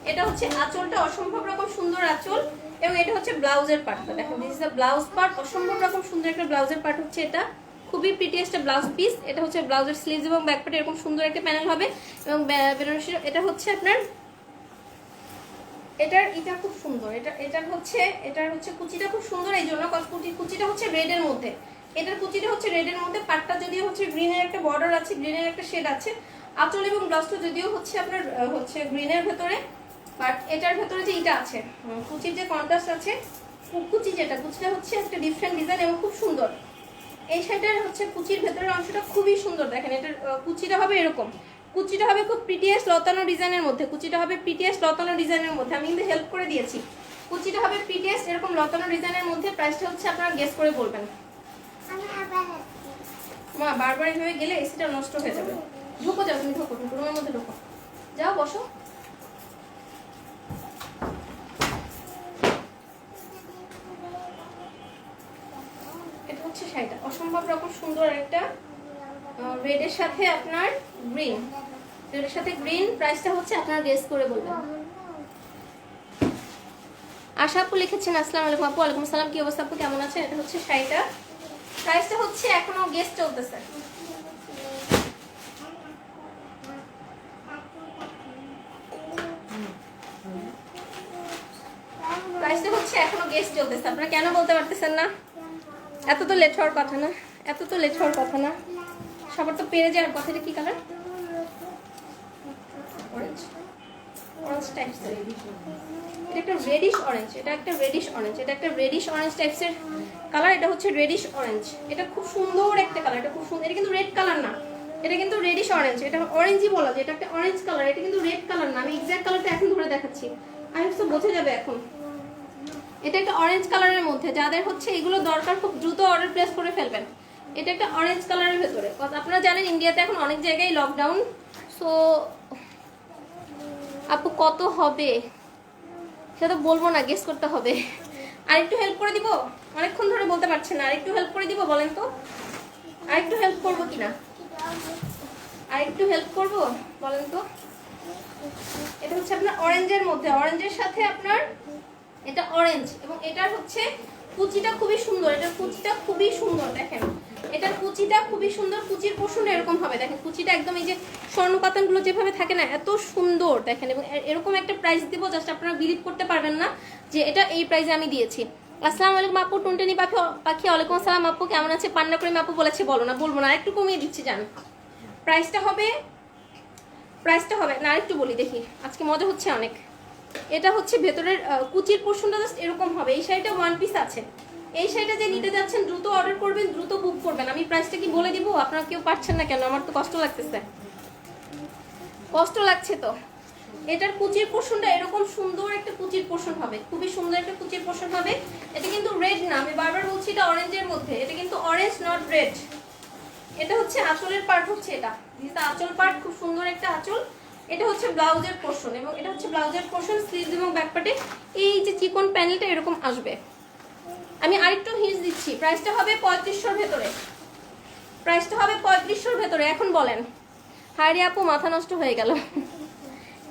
এটা হচ্ছে আঁচলটা, অসম্ভব রকম সুন্দর আঁচল, এবং এটা হচ্ছে ব্লাউজের পার্টটা। দেখেন this is the blouse part, অসম্ভব রকম সুন্দর একটা ব্লাউজের পার্ট হচ্ছে এটা, খুবই প্রিটি একটা ব্লাউজ পিস। এটা হচ্ছে ব্লাউজের স্লিভস এবং ব্যাক পার্টে এরকম সুন্দর একটা প্যানেল হবে, এবং বেনারসি। এটা হচ্ছে আপনার এটা খুব সুন্দর। এটার হচ্ছে কুচিটা খুব সুন্দর, এই জন্য কুচিটা হচ্ছে রেডের মধ্যে। এটার কুচিটা হচ্ছে রেডের মধ্যে, পাটটা যদিও হচ্ছে গ্রিনের একটা বর্ডার আছে, গ্রিনের একটা শেড আছে। আঁচল এবং ব্লাউজটা যদিও হচ্ছে আপনার হচ্ছে গ্রিনের ভেতরে, বাট এটার ভেতরে যে এটা আছে, কুচির যে কন্ট্রাস্ট আছে, কুচিটা হচ্ছে একটা ডিফারেন্ট ডিজাইন এবং খুব সুন্দর। এই শাড়িটার হচ্ছে কুচির ভেতরের অংশটা খুবই সুন্দর। দেখেন এটার কুচিটা হবে এরকম, কুচিটা হবে খুব প্রিটিয়েস্ট লতানো ডিজাইনের মধ্যে, কুচিটা হবে প্রিটিয়েস্ট লতানো ডিজাইনের মধ্যে। আমি কিন্তু হেল্প করে দিয়েছি। কুচিটা হবে প্রিটিয়েস্ট এরকম লতানো ডিজাইনের মধ্যে। প্রাইসটা হচ্ছে আপনারা গেস করে বলবেন। মা বারবার এইভাবে গেলে এসিটা নষ্ট হয়ে যাবে। ঢুকো, যাও তুমি, ঢুকো রুমের মধ্যে, ঢুকো, যাও বসো। এটা হচ্ছে শাড়িটা, অসম্ভব রকম সুন্দর একটা রেডের সাথে আপনার গ্রিন, রেডের সাথে গ্রিন। প্রাইসটা হচ্ছে আপনারা গেস করে বলবেন। আশা আপু লিখেছেন আসসালামু আলাইকুম আপু। ওয়ালাইকুম আসসালাম, কি অবস্থা আপু, কেমন আছেন? এটা হচ্ছে শাড়িটা, প্রাইসটা হচ্ছে এখনো গেস চলতেছে। প্রাইসটা হচ্ছে এখনো গেস চলতেছে। আপনারা কেন বলতে পারতেছেন না? এত তো লেট হওয়ার কথা না, এত তো লেট হওয়ার কথা না, সবার তো পেরে যাওয়ার কথা। এটা কি কালার? Orange, orange types. এটা একটা রেডিশ অরেঞ্জ, এটা একটা রেডিশ অরেঞ্জ, এটা একটা রেডিশ অরেঞ্জ টাইপসের কালার। এটা হচ্ছে রেডিশ অরেঞ্জ, এটা খুব সুন্দর একটা কালার, এটা খুব সুন্দর। এটা কিন্তু রেড কালার না, এটা কিন্তু রেডিশ অরেঞ্জ। এটা অরেঞ্জই বলা যায়, এটা একটা অরেঞ্জ কালার, এটা কিন্তু রেড কালার না। আমি এক্সাক্ট কালারটা এখন ধরে দেখাচ্ছি, আমি তো বোঝা যাবে এখন। এটা একটা অরেঞ্জ কালারের মধ্যে, যাদের হচ্ছে এগুলো দরকার খুব দ্রুত অর্ডার প্লেস করে ফেলবেন। এটা একটা অরেঞ্জ কালারের ভেতরে। আপনারা জানেন ইন্ডিয়াতে এখন অনেক জায়গায় লকডাউন। সো আপু কত হবে সেটা তো বলবো না, গেস করতে হবে। আরেকটু হেল্প করে দিব, অনেকক্ষণ ধরে বলতে পারছেন না। আরেকটু হেল্প করে দিব বলেন তো, আরেকটু হেল্প করবো কিনা, আরেকটু হেল্প করবো বলেন তো। এটা হচ্ছে আপনার অরেঞ্জের মধ্যে, অরেঞ্জের সাথে আপনার এটা অরেঞ্জ, এবং এটার হচ্ছে কুচিটা খুবই সুন্দর। এটার কুচিটা খুবই সুন্দর, দেখেন এটার কুচিটা খুবই সুন্দর। কুচির পোর্শনটা এরকম হবে, দেখেন কুচিটা একদম এই যে স্বর্ণকাতানগুলো যেভাবে থাকে না, এত সুন্দর দেখেন। এবং এরকম একটা প্রাইস দিব জাস্ট আপনারা বিলিভ করতে পারবেন না যে এটা এই প্রাইসে আমি দিয়েছি। আসসালামু আলাইকুম আপু, টুনটুনি পাখি ওয়ালাইকুম আসসালাম আপু, কেমন আছে? পান্না করিম আপু বলেছে বলো না, বলবো না, একটু কমিয়ে দিচ্ছি জান। প্রাইসটা হবে না, আরেকটু বলি দেখি, আজকে মজা হচ্ছে অনেক। এটা হচ্ছে ভেতরের কুচির পোর্শনটা জাস্ট এরকম হবে। এই শাড়িটা ওয়ান পিস আছে। এই শাড়িটা যে নিতে যাচ্ছেন দ্রুত অর্ডার করবেন, দ্রুত বুক করবেন। আমি প্রাইসটা কি বলে দিব? আপনারা কেউ পারছেন না কেন? আমার তো কষ্ট লাগতেছে, কষ্ট লাগছে তো। এটার কুচির পোর্শনটা এরকম সুন্দর একটা কুচির পোর্শন হবে, খুবই সুন্দর একটা কুচির পোর্শন হবে। এটা কিন্তু রেড না, আমি বারবার বলছি এটা অরেঞ্জের মধ্যে। এটা কিন্তু অরেঞ্জ নট রেড। এটা হচ্ছে আঁচলের পার্ট, হচ্ছে এটা আঁচল পার্ট, খুব সুন্দর একটা আঁচল। এটা হচ্ছে ব্লাউজের পোর্শন, এবং এটা হচ্ছে ব্লাউজের পোর্শন। স্লিভস এবং ব্যাক পার্টে এই যে চিকন প্যানেলটা এরকম আসবে। আমি আরেকটু হিন্স দিচ্ছি, প্রাইসটা হবে 3500-র ভেতরে, প্রাইসটা হবে 3500-র ভেতরে। এখন বলেন, হায়রে আপু মাথা নষ্ট হয়ে গেল।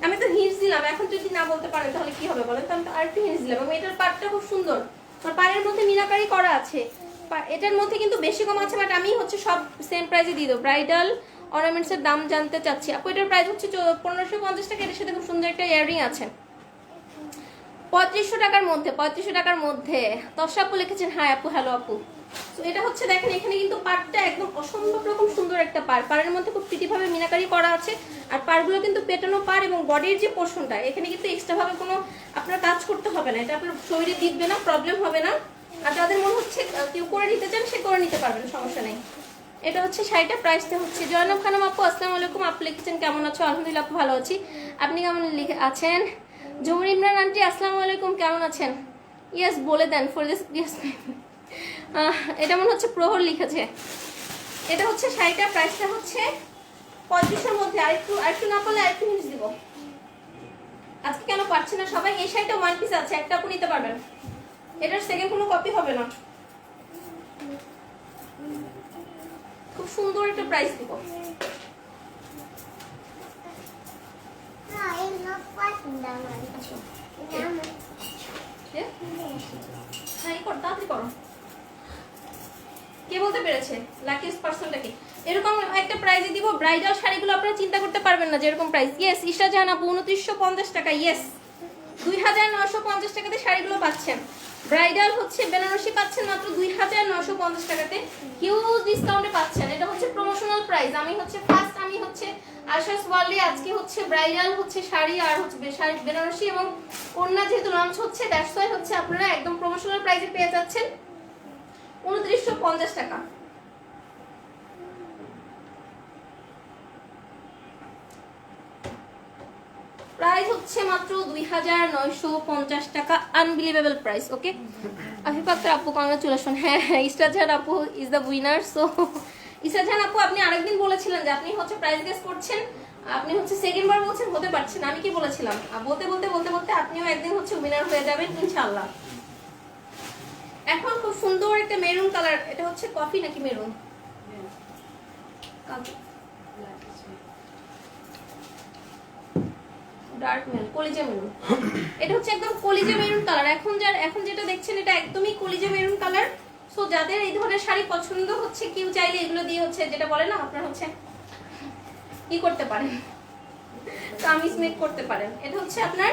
আমি তো হিন্স দিলাম, এখন যদি না বলতে পারেন তাহলে কি হবে বলেন তো? আমি তো আরেকটু হিন্স দিলাম, এবং এটার পার্টটা খুব সুন্দর, আর পায়ের মধ্যে মিনাকারি করা আছে। এটার মধ্যে কিন্তু বেশি কম আছে, বাট আমি হচ্ছে সব সেম প্রাইসে দিয়ে দেবো। ব্রাইডাল অর্নামেন্টসের দাম জানতে চাচ্ছি আপু। এটার প্রাইস হচ্ছে 1550 টাকা। এটার সাথে খুব সুন্দর একটা ইয়াররিং আছে। 3500 টাকার মধ্যে, 3500 টাকার মধ্যে। তসা আপু লিখেছেন হাই আপু, হ্যালো আপু। তো এটা হচ্ছে দেখেন এখানে কিন্তু পাড়টা একদম অসম্ভব রকম সুন্দর একটা পাড়, পাড়ের মধ্যে খুব প্রিটিভাবে মিনাকারি করা আছে। আর পাড়গুলো কিন্তু পেটানো পাড়, এবং বডির যে পোর্শনটা এখানে কিন্তু এক্সট্রা ভাবে কোনো আপনার কাজ করতে হবে না, এটা আপনার শরীরে দিবে না, প্রবলেম হবে না। আর যাদের মনে হচ্ছে কেউ করে নিতে চান সে করে নিতে পারবেন, সমস্যা নেই। এটা হচ্ছে শাড়িটা, প্রাইসটা হচ্ছে। জয়নব খানম আপু আসসালামু আলাইকুম, আপু লিখেছেন কেমন আছো? আলহামদুলিল্লাহ আপু ভালো আছি, আপনি কেমন আছেন? জমুর ইমরান আন্টি আসসালামু আলাইকুম, কেমন আছেন? ইয়েস বলে দেন ফর দিস। ইয়েস এটা মনে হচ্ছে প্রহর লিখেছে। এটা হচ্ছে শাড়িটার প্রাইসটা হচ্ছে 3500-এর মধ্যে। আরেকটু না পারলে আরেকটু হিন্টস দিব। আজকে কেন পারছি না সবাই? এই শাড়িটা ওয়ান পিস আছে, একটা আপু নিতে পারবেন, এটার সেকেন্ড কোনো কপি হবে না। খুব সুন্দর একটা প্রাইস দিব। তাড়াতাড়ি করো। কে বলতে পেরেছে লাকিয়েস্ট পার্সনটাকে? এরকম একটা প্রাইজে দিব। ব্রাইডাল শাড়িগুলো আপনারা চিন্তা করতে পারবেন না যেরকম প্রাইস। ইয়েস ইশা জাহান আপু 2950 টাকা। ইয়েস 2950 টাকাতে শাড়িগুলো পাচ্ছেন। ব্রাইডাল হচ্ছে বেনারসি পাচ্ছেন মাত্র 2950 টাকাতে, হিউজ ডিসকাউন্টে পাচ্ছেন। এটা হচ্ছে প্রমোশনাল প্রাইস। আমি হচ্ছে আশাস ওয়ার্ল্ডে আজকে হচ্ছে ব্রাইডাল হচ্ছে শাড়ি আর হচ্ছে বেনারসি এবং ওড়না যেহেতু লঞ্চ হচ্ছে, দ্যাটস ওয়াই হচ্ছে আপনারা একদম প্রমোশনাল প্রাইসে পেয়ে যাচ্ছেন 2950 টাকা। প্রাইস হচ্ছে মাত্র 2950 টাকা, আনবিলিভেবল প্রাইস। ওকে আফিফ আক্তার আপু কংগ্রাচুলেশন। হ্যাঁ ইসরা জাহান আপু ইজ দ্য উইনার। সো ইসরা জাহান আপু আপনি আরেকদিন বলেছিলেন যে আপনি হচ্ছে প্রাইস গেস করছেন, আপনি হচ্ছে সেকেন্ড বার বলছেন হতে পারছেন। আমি কি বলেছিলাম? বলতে বলতে বলতে বলতে আপনিও একদিন হচ্ছে উইনার হয়ে যাবেন ইনশাআল্লাহ। এখন খুব সুন্দর একটা মেরুন কালার, এটা হচ্ছে কফি নাকি মেরুন? ডার্ক মেরুন, কলিজা মেরুন। এটা হচ্ছে একদম কলিজা মেরুন কালার। এখন যেটা দেখছেন এটা একদমই কলিজা মেরুন কালার। সো যাদের এই ধরনের শাড়ি পছন্দ হচ্ছে, কেউ চাইলে এগুলো দিয়ে হচ্ছে যেটা বলে না আপনার হচ্ছে কি করতে পারেন, কামিজ মেক করতে পারেন। এটা হচ্ছে আপনার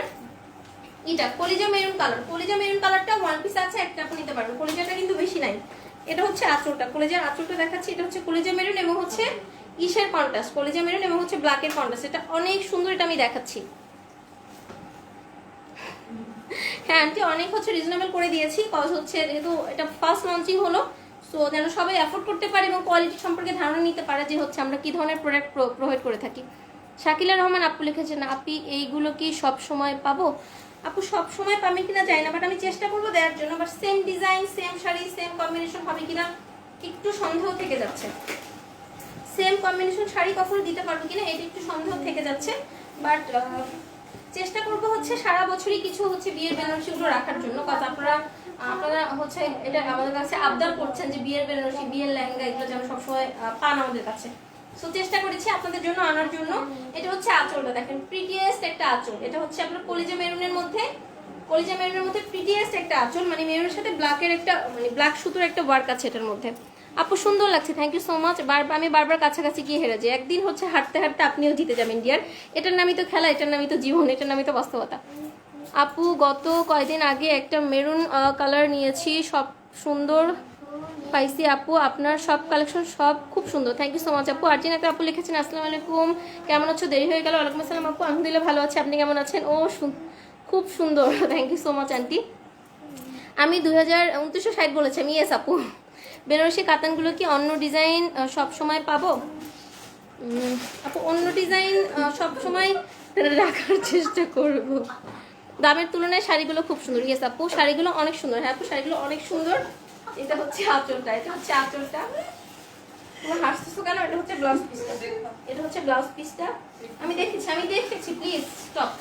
এটা কলিজা মেরুন কালার। কলিজা মেরুন কালারটা ওয়ান পিস আছে, একটা আপনি নিতে পারবেন। কলিজাটা কিন্তু বেশি নাই। এটা হচ্ছে আঁচলটা, কলিজার আঁচলটা দেখাচ্ছি। এটা হচ্ছে কলিজা মেরুন এবং হচ্ছে ইসের কন্ট্রাস্ট, কলিজা মেরুন এবং হচ্ছে ব্ল্যাকের কন্ট্রাস্ট। এটা অনেক সুন্দর, এটা আমি দেখাচ্ছি। হ্যাঁ আন্টি অনেক হচ্ছে রিজনেবল করে দিয়েছি, কজ হচ্ছে যেহেতু এটা ফার্স্ট লঞ্চিং হলো, সো যেন সবাই অ্যাফোর্ড করতে পারে এবং কোয়ালিটি সম্পর্কে ধারণা নিতে পারে যে হচ্ছে আমরা কি ধরনের প্রোডাক্ট প্রোভাইড করে থাকি। শাকিলা রহমান আপু লিখেছেন আপি এইগুলো কি সব সময় পাবো? আপু সব সময় পাবে কিনা জানি না, বাট আমি চেষ্টা করবো দেওয়ার জন্য। But same design, same sari, same combination হবে কিনা একটু সন্দেহ থেকে যাচ্ছে। সেম কম্বিনেশন শাড়ি কখনো দিতে পারবো কিনা এটা একটু সন্দেহ থেকে যাচ্ছে। বাট চেষ্টা করবো হচ্ছে সারা বছরই কিছু হচ্ছে বিয়ের বেনারসিগুলো রাখার জন্য। কারণ আপনারা হচ্ছে এটা আমাদের কাছে আবদার করছেন যে বিয়ের বেনারসি, বিয়ের লেহেঙ্গা এগুলো যেন সবসময় পান আমাদের কাছে। সো চেষ্টা করেছি আপনাদের জন্য আনার জন্য। এটা হচ্ছে আঁচলটা দেখেন, প্রিটিয়েস্ট একটা আঁচল। এটা হচ্ছে আপনার কলিজা মেরুনের মধ্যে প্রিটিয়েস্ট একটা আঁচল, মানে মেরুনের সাথে ব্ল্যাকের একটা মানে ব্ল্যাক সুতোর একটা ওয়ার্ক আছে এটার মধ্যে। আপু সুন্দর লাগছে, থ্যাংক ইউ সো মাচ। আমি বারবার কাছাকাছি গিয়ে হেরে যাই। একদিন হচ্ছে হাঁটতে হাঁটতে আপনিও জিতে যাবেন ডিয়ার। এটার নামই তো খেলা, এটার নামই তো জীবন, এটার নামই তো বাস্তবতা। আপু গত কয়দিন আগে একটা মেরুন কালার নিয়েছি, সব সুন্দর পাইছি আপু, আপনার সব কালেকশন সব খুব সুন্দর, থ্যাংক ইউ সো মাচ আপু। আর্জিন একটা আপু লিখেছেন আসসালামু আলাইকুম, কেমন আছো? দেরি হয়ে গেল। ওয়ালাইকুম আসসালাম আপু, আলহামদুলিল্লাহ ভালো আছি, আপনি কেমন আছেন? ও খুব সুন্দর, thank you so much aunty. আমি 2960 বলেছি আমি। ইয়েস আপু। বেনারসি কাতানগুলো কি অন্য ডিজাইন সব সময় পাবো? আপু অন্য ডিজাইন সব সময় রাখার চেষ্টা করব, দামের তুলনায় শাড়িগুলো খুব সুন্দর। ইয়েস আপু শাড়িগুলো অনেক সুন্দর। হ্যাঁ আপু শাড়িগুলো অনেক সুন্দর। এটা হচ্ছে আঁচলটা, এটা হচ্ছে আঁচলটা। তোমার হাসতেছো কেন? এটা হচ্ছে ব্লাউজ পিসটা, এটা হচ্ছে ব্লাউজ পিসটা। আমি দেখেছি প্লিজ স্টপ।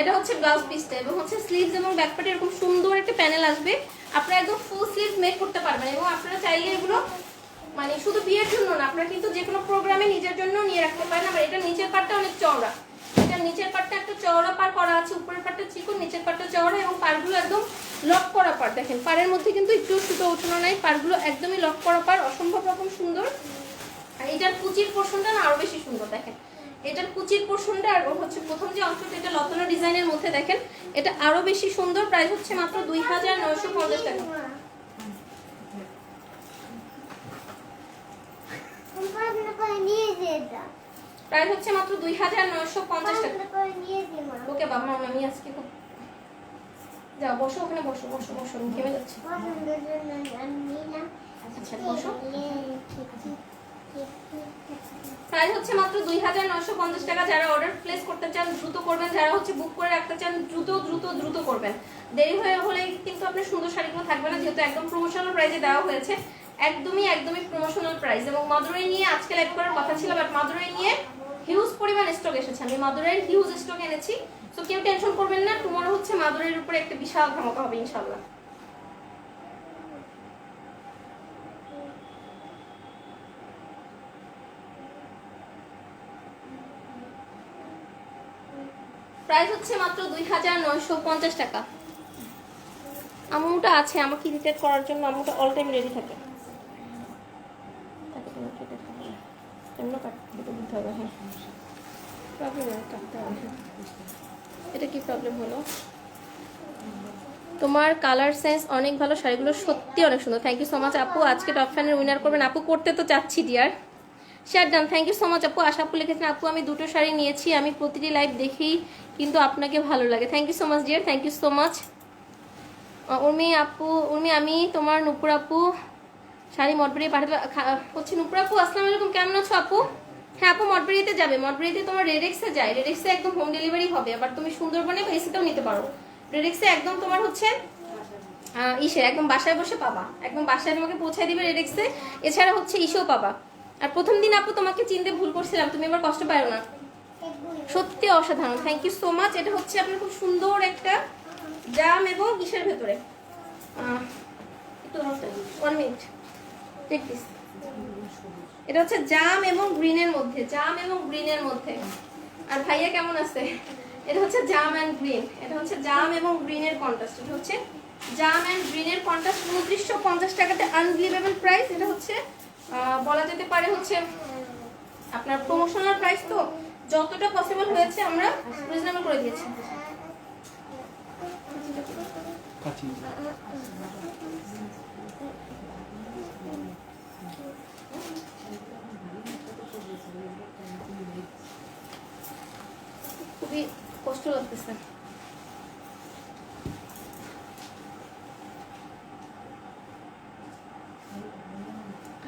এটা হচ্ছে ব্লাউজ পিসটা এবং হচ্ছে স্লিভস এবং ব্যাক পার্টে এরকম সুন্দর একটা প্যানেল আসবে। আপনারা একদম ফুল স্লিভ মেক করতে পারবেন এবং আপনারা চাইলে এগুলো মানে শুধু বিয়ের জন্য না, আপনারা কিন্তু যে কোনো প্রোগ্রামে নিজের জন্য নিয়ে রাখতে পারেন। আবার এটা নিচের পাটটা অনেক চওড়া, এটা নিচের পাটটা একটা চওড়া পার করা আছে, উপরের পাটটা চিকন, নিচের পাটটা চওড়া এবং পাড়গুলো একদম লক করা পার। দেখেন পাড়ের মধ্যে কিন্তু একটু সুতো ওঠানো নাই, পাড়গুলো একদমই লক করা পার, অসম্ভব রকম সুন্দর। আর এটার কুচির পোর্শনটা না আরো বেশি সুন্দর। দেখেন এটার কুচির পোর্শনটা আর হচ্ছে প্রথম যে অংশটা এটা লতানো ডিজাইনের মধ্যে দেখেন, এটা আরো বেশি সুন্দর। প্রাইস হচ্ছে মাত্র 2950 টাকা। প্রাইস হচ্ছে মাত্র 2950 টাকা। ওকে বাবা, আমি আজকে খুব যাও বসো, ওখানে বসো বসো বসো, আমি ঘেমে যাচ্ছি। আচ্ছা বসো। প্রাইস হচ্ছে মাত্র 2950 টাকা। যারা অর্ডার প্লেস করতে চান দ্রুত করবেন, যারা হচ্ছে বুক করে রাখতে চান দ্রুত দ্রুত দ্রুত করবেন। দেরি হয়ে হলে কিন্তু আপনার সুন্দর শাড়িগুলো থাকবে না, যেহেতু একদম প্রমোশনাল প্রাইসে দেওয়া হয়েছে। একদমই একদমই প্রমোশনাল প্রাইস। এবং মাদুরাই নিয়ে আজকে লাইভ করার কথা ছিল, বাট মাদুরাই নিয়ে হিউজ পরিমাণ স্টক এসেছে। আমি মাদুরাইয়ের হিউজ স্টক এনেছি, তো কেউ টেনশন করবেন না। টুমরো হচ্ছে মাদুরাইয়ের উপরে একটা বিশাল ধামাকা হবে ইনশাআল্লাহ। প্রাইস হচ্ছে মাত্র 2950 টাকা। আম্মুটা আছে আমাকে ইরিটেট করার জন্য, আম্মুটা অল টাইম রেডি থাকে। এটা কি প্রবলেম হলো? তোমার কালার সেন্স অনেক ভালো, শাড়িগুলো সত্যি অনেক সুন্দর। থ্যাংক ইউ সো মাচ আপু। আজকে টপ ফ্যানের উইনার করবেন আপু? করতে তো চাচ্ছি dear. Share done, thank you so much আপু। আশা আপু লিখেছেন আপু আমি দুটো শাড়ি নিয়েছি, আমি প্রতিটি লাইভ দেখি কিন্তু আপনাকে ভালো লাগে। Thank you so much dear, thank you so much. Urmi আপু, উর্মি আমি তোমার নুপুর আপু শাড়ি মঠবাড়ি পাঠাতে হচ্ছে। নুপুর আপু আসসালামু আলাইকুম, কেমন আছো আপু? হ্যাঁ আপু মঠবাড়িতে যাবে, মঠবাড়িতে তোমার রেডেক্সে যায়, রেডেক্সে একদম হোম ডেলিভারি হবে। আবার তুমি সুন্দরবনে বা এসিতেও নিতে পারো। রেডেক্সে একদম তোমার হচ্ছে ইসে একদম বাসায় বসে পাবা, একদম বাসায় তোমাকে পৌঁছায় দিবে রেডেক্সে। এছাড়া হচ্ছে ইসেও পাবা। আর প্রথম দিন আপু তোমাকে চিনতে ভুল করছিলাম, তুমি এবার কষ্ট পাও না। সত্যি অসাধারণ, থ্যাংক ইউ সো মাচ। এটা হচ্ছে আপনার খুব সুন্দর একটা জাম এবং ইসের ভেতরে একটু 1 মিনিট টেক দিস। এটা হচ্ছে জাম এবং গ্রিনের মধ্যে, জাম এবং গ্রিনের মধ্যে। আর ভাইয়া কেমন আছে? এটা হচ্ছে জাম এন্ড গ্রিন, এটা হচ্ছে জাম এবং গ্রিনের কন্ট্রাস্ট। এটা হচ্ছে জাম এন্ড গ্রিনের কন্ট্রাস্ট। 2950 টাকাতে আনবিলিভেবল প্রাইস। এটা হচ্ছে বলা যেতে পারে হচ্ছে আপনার প্রমোশনাল প্রাইস, তো যতটা পসিবল হয়েছে আমরা রিজনেবল করে দিয়েছি। খুবই কষ্ট লাগতেছে।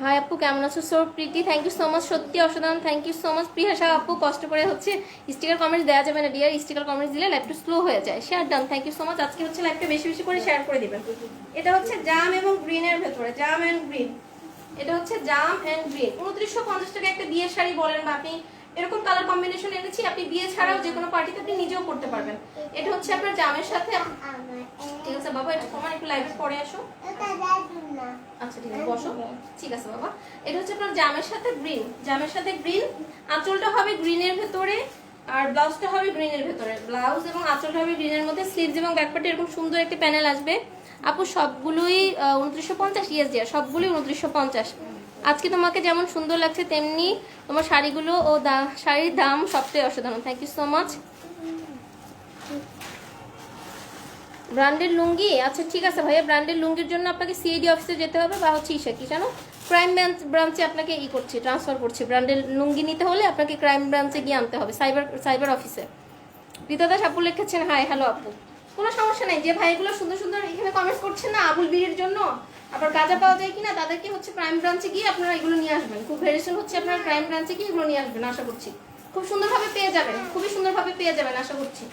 হাই আপু কেমন আছো? So pretty, thank you so much, সত্যি অসাধারণ, thank you so much. Priyasha আপু কষ্ট করে হচ্ছে স্টিকার কমেন্টস দেওয়া যাবে না ডিয়ার, স্টিকার কমেন্টস দিলে লাইভটা স্লো হয়ে যায়। Share done, thank you so much. আজকে হচ্ছে লাইভটা বেশি বেশি করে শেয়ার করে দিবেন। এটা হচ্ছে জাম এবং গ্রিনের ভেতরে, জাম এন্ড গ্রিন। এটা হচ্ছে জাম এন্ড গ্রিন। 2950 টাকা একটা বিয়ের শাড়ি বলেন বা আপনি এরকম কালার কম্বিনেশন এনেছি, আপনি বিয়ে ছাড়াও যে কোনো পার্টিতে আপনি নিজেও করতে পারবেন। এটা হচ্ছে আপনার জামের সাথে। ঠিক আছে বাবা, এটা তোমার একটু লাইভে পরে আসো। আচ্ছা ঠিক আছে বসো। ঠিক আছে বাবা, এটা হচ্ছে আপনার জামের সাথে গ্রিন, জামের সাথে গ্রিন। আঁচলটা হবে গ্রিনের ভেতরে আর ব্লাউজটা হবে গ্রিনের ভেতরে। ব্লাউজ এবং আঁচলটা হবে গ্রিনের মধ্যে। স্লিভস এবং ব্যাকপার্টে এরকম সুন্দর একটা প্যানেল আসবে। আপু সবগুলোই 2950? ইয়েস ডিয়ার, সবগুলোই 2950। আজকে তোমাকে যেমন সুন্দর লাগছে তেমনি তোমার শাড়িগুলো ও শাড়ির দাম সবটাই অসাধারণ। Thank you so much. Branded lungi, আচ্ছা ঠিক আছে ভাইয়া, ব্র্যান্ডেড লুঙ্গির জন্য আপনাকে সিআইডি অফিসে যেতে হবে বা হচ্ছে ইসা কি জানো ক্রাইম ব্রাঞ্চে আপনাকে করছি, ট্রান্সফার করছি। ব্র্যান্ডেড লুঙ্গি নিতে হলে আপনাকে ক্রাইম ব্রাঞ্চে গিয়ে আনতে হবে, সাইবার অফিসে। রীতা দাস আপু লিখেছেন হাই হ্যালো আপু, কোনো সমস্যা নেই। যে ভাইগুলো সুন্দর সুন্দর এখানে কমেন্টস করছেন না আবুল বিয়ের জন্য, আবার গাঁজা পাওয়া যায় কিনা, তাদেরকে হচ্ছে ক্রাইম ব্রাঞ্চে গিয়ে আপনারা এগুলো নিয়ে আসবেন। খুব ভেরিয়েশন হচ্ছে আপনারা ক্রাইম ব্রাঞ্চে গিয়ে এগুলো নিয়ে আসবেন, আশা করছি খুব সুন্দরভাবে পেয়ে যাবেন, খুবই সুন্দরভাবে পেয়ে যাবেন আশা করছি।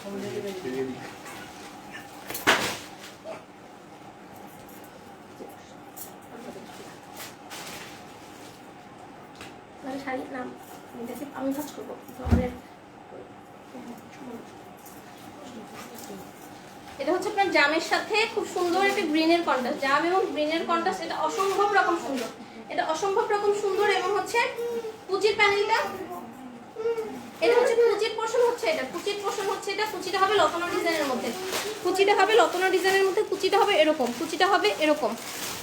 শাড়ির নাম আমি কাজ করবো আমাদের। এটা হচ্ছে আপনার জামের সাথে খুব সুন্দর একটা গ্রিনের কন্ট্রাস্ট, জাম এবং গ্রিনের কন্ট্রাস্ট। এটা অসম্ভব রকম সুন্দর, এটা অসম্ভব রকম সুন্দর। এবং হচ্ছে কুচির প্যানেলটা, এটা হচ্ছে কুচির পোর্শন হচ্ছে, এটা কুচির পোর্শন হচ্ছে, এটা কুচিটা হবে লতানো ডিজাইনের মধ্যে, কুচিটা হবে লতানো ডিজাইনের মধ্যে, কুচিটা হবে এরকম, কুচিটা হবে এরকম।